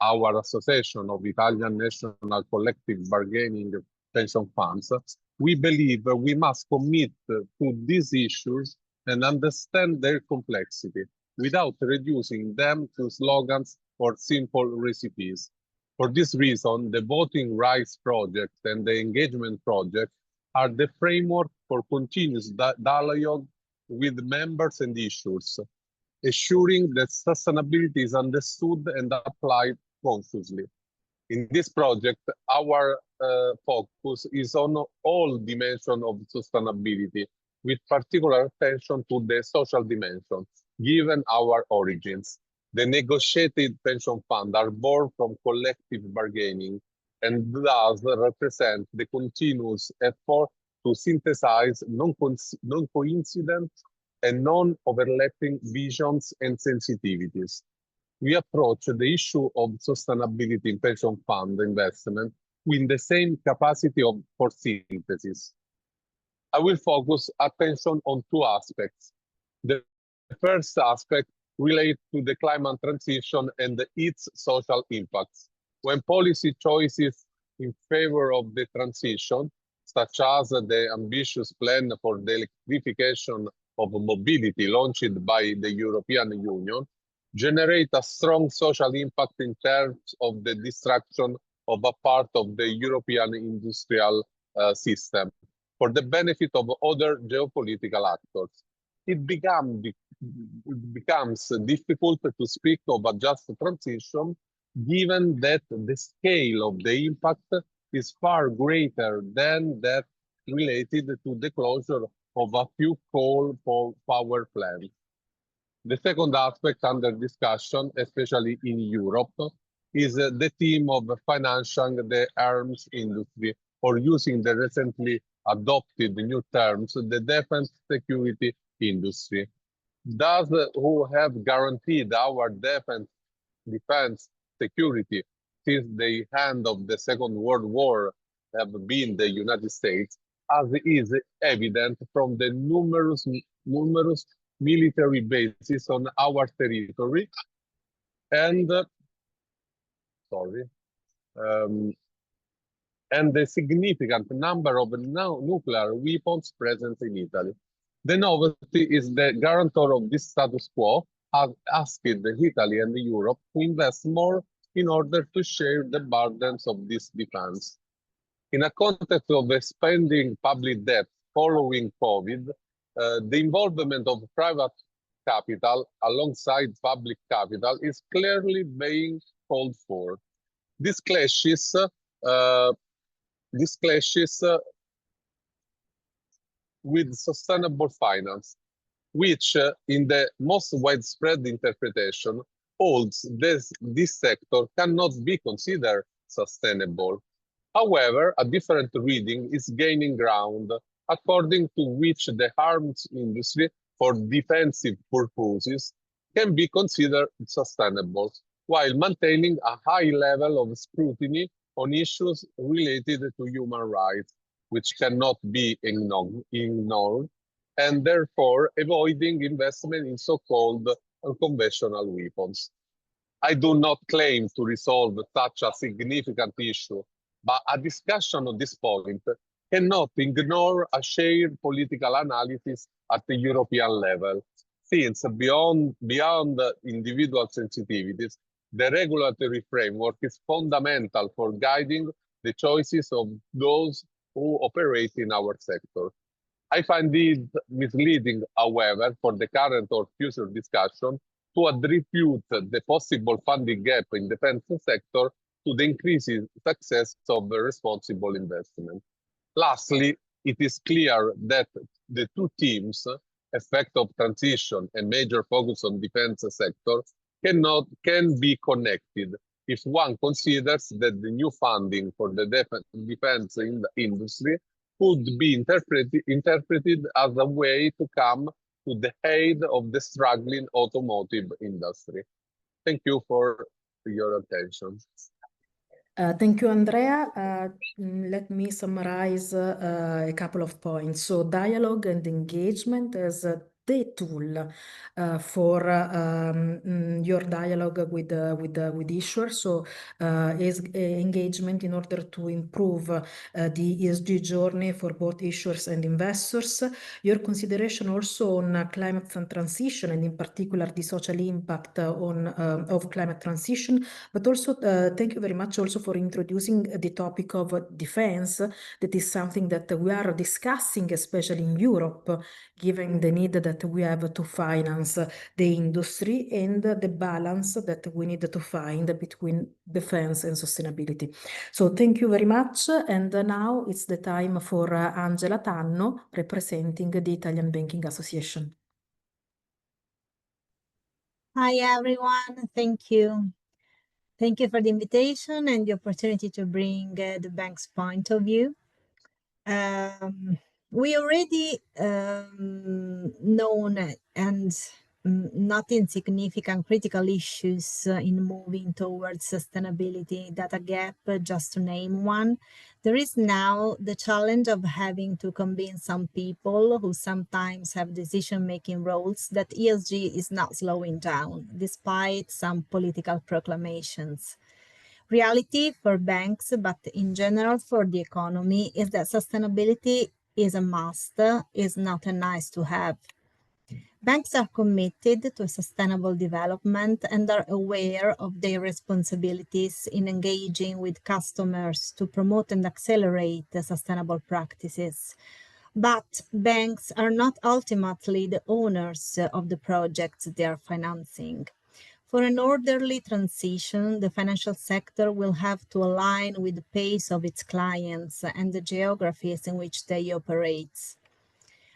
our association of Italian national collective bargaining pension funds, we believe we must commit to these issues and understand their complexity, without reducing them to slogans or simple recipes. For this reason, the Voting Rights Project and the Engagement Project are the framework for continuous dialogue with members and issuers, ensuring that sustainability is understood and applied consciously. In this project, our focus is on all dimensions of sustainability, with particular attention to the social dimension. Given our origins, the negotiated pension funds are born from collective bargaining and thus represent the continuous effort to synthesize non-coincident and non-overlapping visions and sensitivities. We approach the issue of sustainability in pension fund investment with the same capacity for synthesis. I will focus attention on two aspects. The first aspect relates to the climate transition and its social impacts. When policy choices in favor of the transition, such as the ambitious plan for the electrification of mobility launched by the European Union, generate a strong social impact in terms of the destruction of a part of the European industrial system for the benefit of other geopolitical actors. It becomes difficult to speak of a just transition, given that the scale of the impact is far greater than that related to the closure of a few coal power plants. The second aspect under discussion, especially in Europe, is the theme of financing the arms industry, or using the recently adopted new terms, the defense security industry. Those who have guaranteed our defense security since the end of the Second World War have been the United States, as is evident from the numerous military bases on our territory and and the significant number of nuclear weapons present in Italy. The novelty is the guarantor of this status quo has asked Italy and Europe to invest more in order to share the burdens of this defense. In a context of expanding public debt following COVID, the involvement of private capital alongside public capital is clearly being called for. This clashes with sustainable finance, which in the most widespread interpretation holds this sector cannot be considered sustainable. However, a different reading is gaining ground, according to which the arms industry for defensive purposes can be considered sustainable, while maintaining a high level of scrutiny on issues related to human rights, which cannot be ignored, and therefore avoiding investment in so-called unconventional weapons. I do not claim to resolve such a significant issue, but a discussion on this point cannot ignore a shared political analysis at the European level, since beyond individual sensitivities, the regulatory framework is fundamental for guiding the choices of those who operate in our sector. I find it misleading, however, for the current or future discussion to attribute the possible funding gap in the defense sector to the increasing success of responsible investment. Lastly, it is clear that the two themes, effect of transition and major focus on defense sector, can be connected if one considers that the new funding for the defense industry could be interpreted as a way to come to the aid of the struggling automotive industry. Thank you for your attention. Thank you, Andrea. Let me summarize a couple of points. So dialogue and engagement as the tool for your dialogue with issuers. So is engagement in order to improve the ESG journey for both issuers and investors. Your consideration also on climate transition, and in particular the social impact of climate transition. But also thank you very much also for introducing the topic of defense. That is something that we are discussing, especially in Europe, given the need that we have to finance the industry and the balance that we need to find between defense and sustainability. So thank you very much. And now it's the time for Angela Tanno, representing the Italian Banking Association. Hi, everyone. Thank you. Thank you for the invitation and the opportunity to bring the bank's point of view. We already known and not insignificant critical issues in moving towards sustainability, data gap, just to name one. There is now the challenge of having to convince some people who sometimes have decision-making roles that ESG is not slowing down, despite some political proclamations. Reality for banks, but in general for the economy, is that sustainability is a must, is not a nice to have. Banks are committed to sustainable development and are aware of their responsibilities in engaging with customers to promote and accelerate the sustainable practices. But banks are not ultimately the owners of the projects they are financing. For an orderly transition, the financial sector will have to align with the pace of its clients and the geographies in which they operate.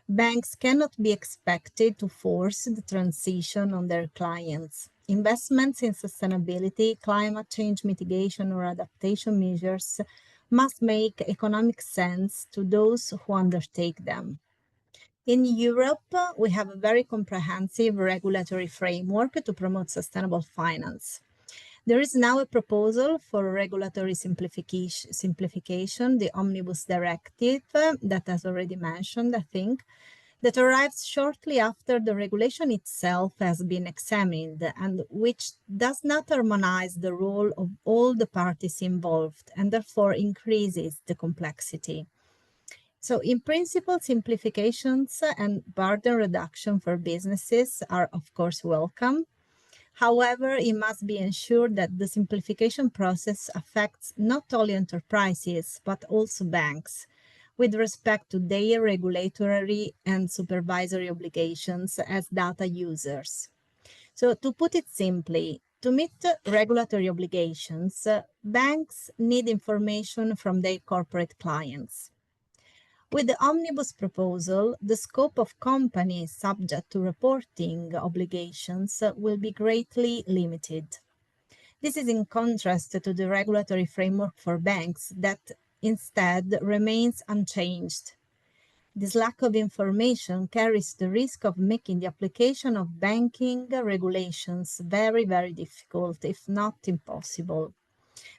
Banks cannot be expected to force the transition on their clients. Investments in sustainability, climate change mitigation, or adaptation measures must make economic sense to those who undertake them. In Europe, we have a very comprehensive regulatory framework to promote sustainable finance. There is now a proposal for regulatory simplification, the Omnibus Directive, that has already mentioned, I think, that arrives shortly after the regulation itself has been examined and which does not harmonize the role of all the parties involved and therefore increases the complexity. So in principle, simplifications and burden reduction for businesses are of course welcome. However, it must be ensured that the simplification process affects not only enterprises, but also banks, with respect to their regulatory and supervisory obligations as data users. So to put it simply, to meet regulatory obligations, banks need information from their corporate clients. With the Omnibus proposal, the scope of companies subject to reporting obligations will be greatly limited. This is in contrast to the regulatory framework for banks that instead remains unchanged. This lack of information carries the risk of making the application of banking regulations very, very difficult, if not impossible.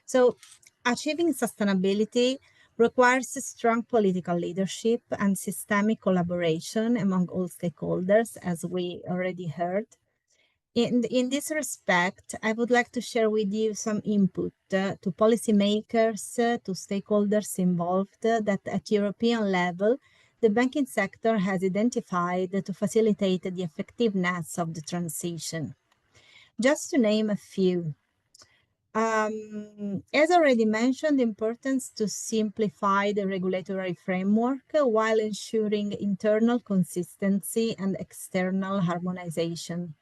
So achieving sustainability requires strong political leadership and systemic collaboration among all stakeholders, as we already heard. In this respect, I would like to share with you some input to policymakers, to stakeholders involved, that at European level, the banking sector has identified to facilitate the effectiveness of the transition. Just to name a few, as already mentioned, the importance to simplify the regulatory framework while ensuring internal consistency and external harmonization.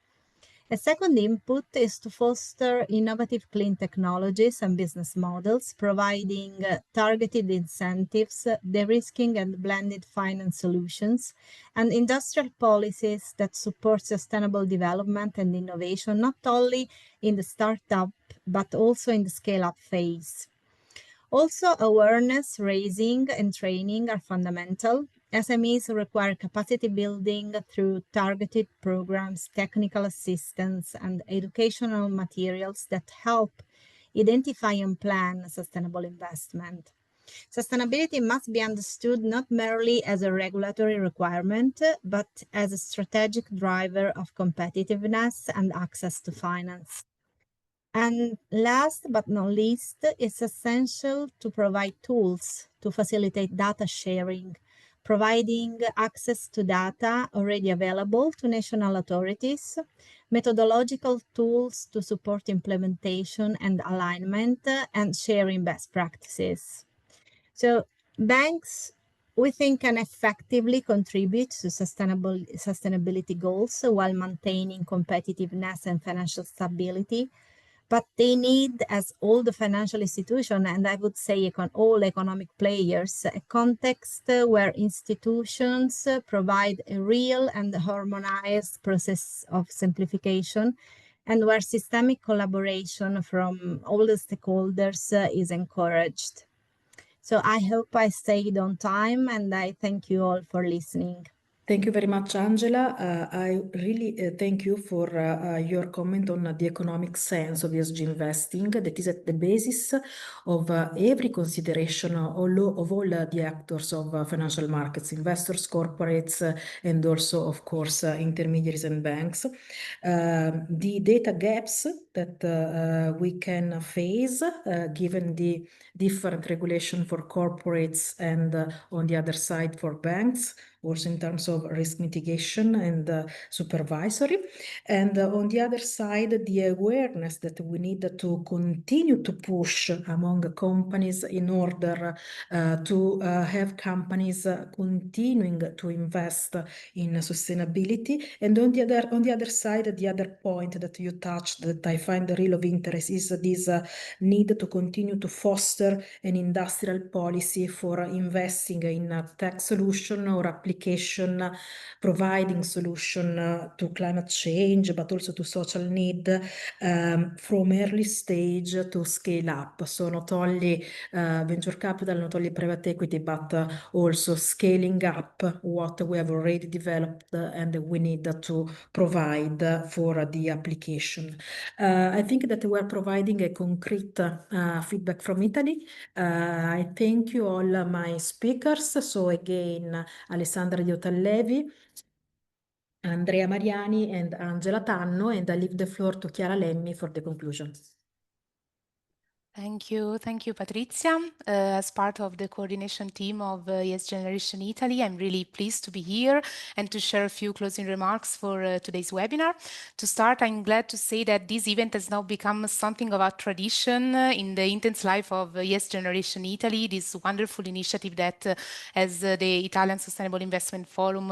A second input is to foster innovative clean technologies and business models, providing targeted incentives, de-risking and blended finance solutions, and industrial policies that support sustainable development and innovation, not only in the startup, but also in the scale-up phase. Also, awareness raising and training are fundamental. SMEs require capacity building through targeted programs, technical assistance, and educational materials that help identify and plan sustainable investment. Sustainability must be understood not merely as a regulatory requirement, but as a strategic driver of competitiveness and access to finance. And last but not least, it's essential to provide tools to facilitate data sharing, providing access to data already available to national authorities, methodological tools to support implementation and alignment, and sharing best practices. So banks, we think, can effectively contribute to sustainability goals while maintaining competitiveness and financial stability. But they need, as all the financial institutions, and I would say all economic players, a context where institutions provide a real and harmonized process of simplification, and where systemic collaboration from all the stakeholders is encouraged. So I hope I stayed on time, and I thank you all for listening. Thank you very much, Angela. I really thank you for your comment on the economic sense of ESG investing that is at the basis of every consideration of all the actors of financial markets, investors, corporates, and also, of course, intermediaries and banks. The data gaps that we can face given the different regulation for corporates and on the other side for banks, also in terms of risk mitigation and supervisory. And on the other side, the awareness that we need to continue to push among companies in order to have companies continuing to invest in sustainability. And on the other side, the other point that you touched that I find real of interest is this need to continue to foster an industrial policy for investing in tech solution or application application providing solution to climate change, but also to social need from early stage to scale up. So not only venture capital, not only private equity, but also scaling up what we have already developed and we need to provide for the application. I think that we're providing a concrete feedback from Italy. I thank you all my speakers. So again, Alessandra Diotallevi, Andrea Mariani and Angela Tanno, and I leave the floor to Chiara Lemmi for the conclusion. Thank you, Patrizia. As part of the coordination team of ES Generation Italy, I'm really pleased to be here and to share a few closing remarks for today's webinar. To start, I'm glad to say that this event has now become something of a tradition in the intense life of ES Generation Italy, this wonderful initiative that as the Italian Sustainable Investment Forum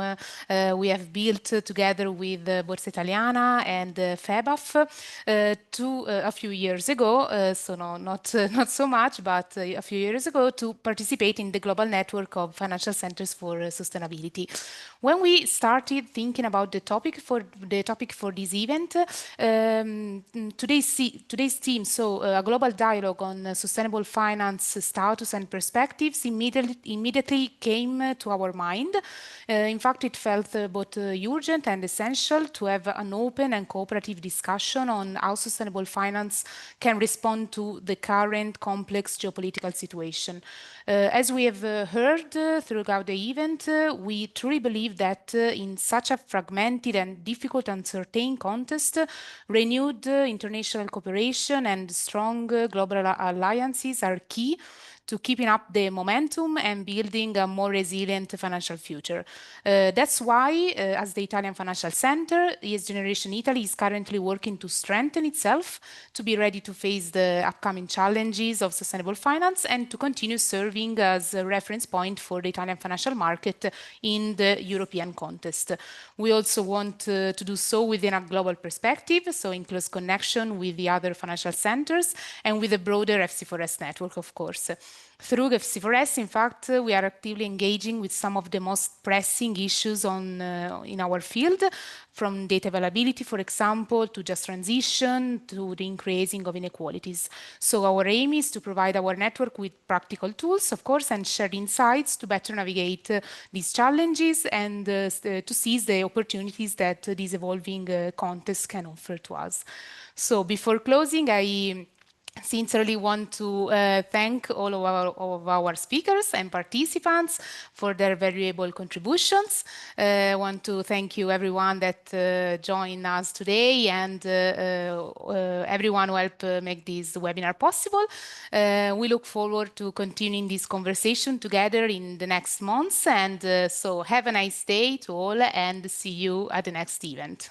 we have built together with Borsa Italiana and FEBAF a few years ago, so not so much, but a few years ago, to participate in the global network of financial centers for sustainability. When we started thinking about the topic for this event, today's theme, so a global dialogue on sustainable finance status and perspectives, immediately came to our mind. In fact, it felt both urgent and essential to have an open and cooperative discussion on how sustainable finance can respond to the current complex geopolitical situation. As we have heard throughout the event, we truly believe that in such a fragmented and difficult and uncertain context, renewed international cooperation and strong global alliances are key to keeping up the momentum and building a more resilient financial future. That's why, as the Italian Financial Center, ES Generation Italy is currently working to strengthen itself, to be ready to face the upcoming challenges of sustainable finance and to continue serving as a reference point for the Italian financial market in the European context. We also want to do so within a global perspective, so in close connection with the other financial centers and with the broader FC4S network, of course. Through FC4S, in fact, we are actively engaging with some of the most pressing issues in our field, from data availability, for example, to just transition, to the increasing of inequalities. So our aim is to provide our network with practical tools, of course, and shared insights to better navigate these challenges and to seize the opportunities that this evolving context can offer to us. So before closing, I sincerely want to thank all of our speakers and participants for their valuable contributions. I want to thank you everyone that joined us today and everyone who helped make this webinar possible. We look forward to continuing this conversation together in the next months, and so have a nice day to all and see you at the next event.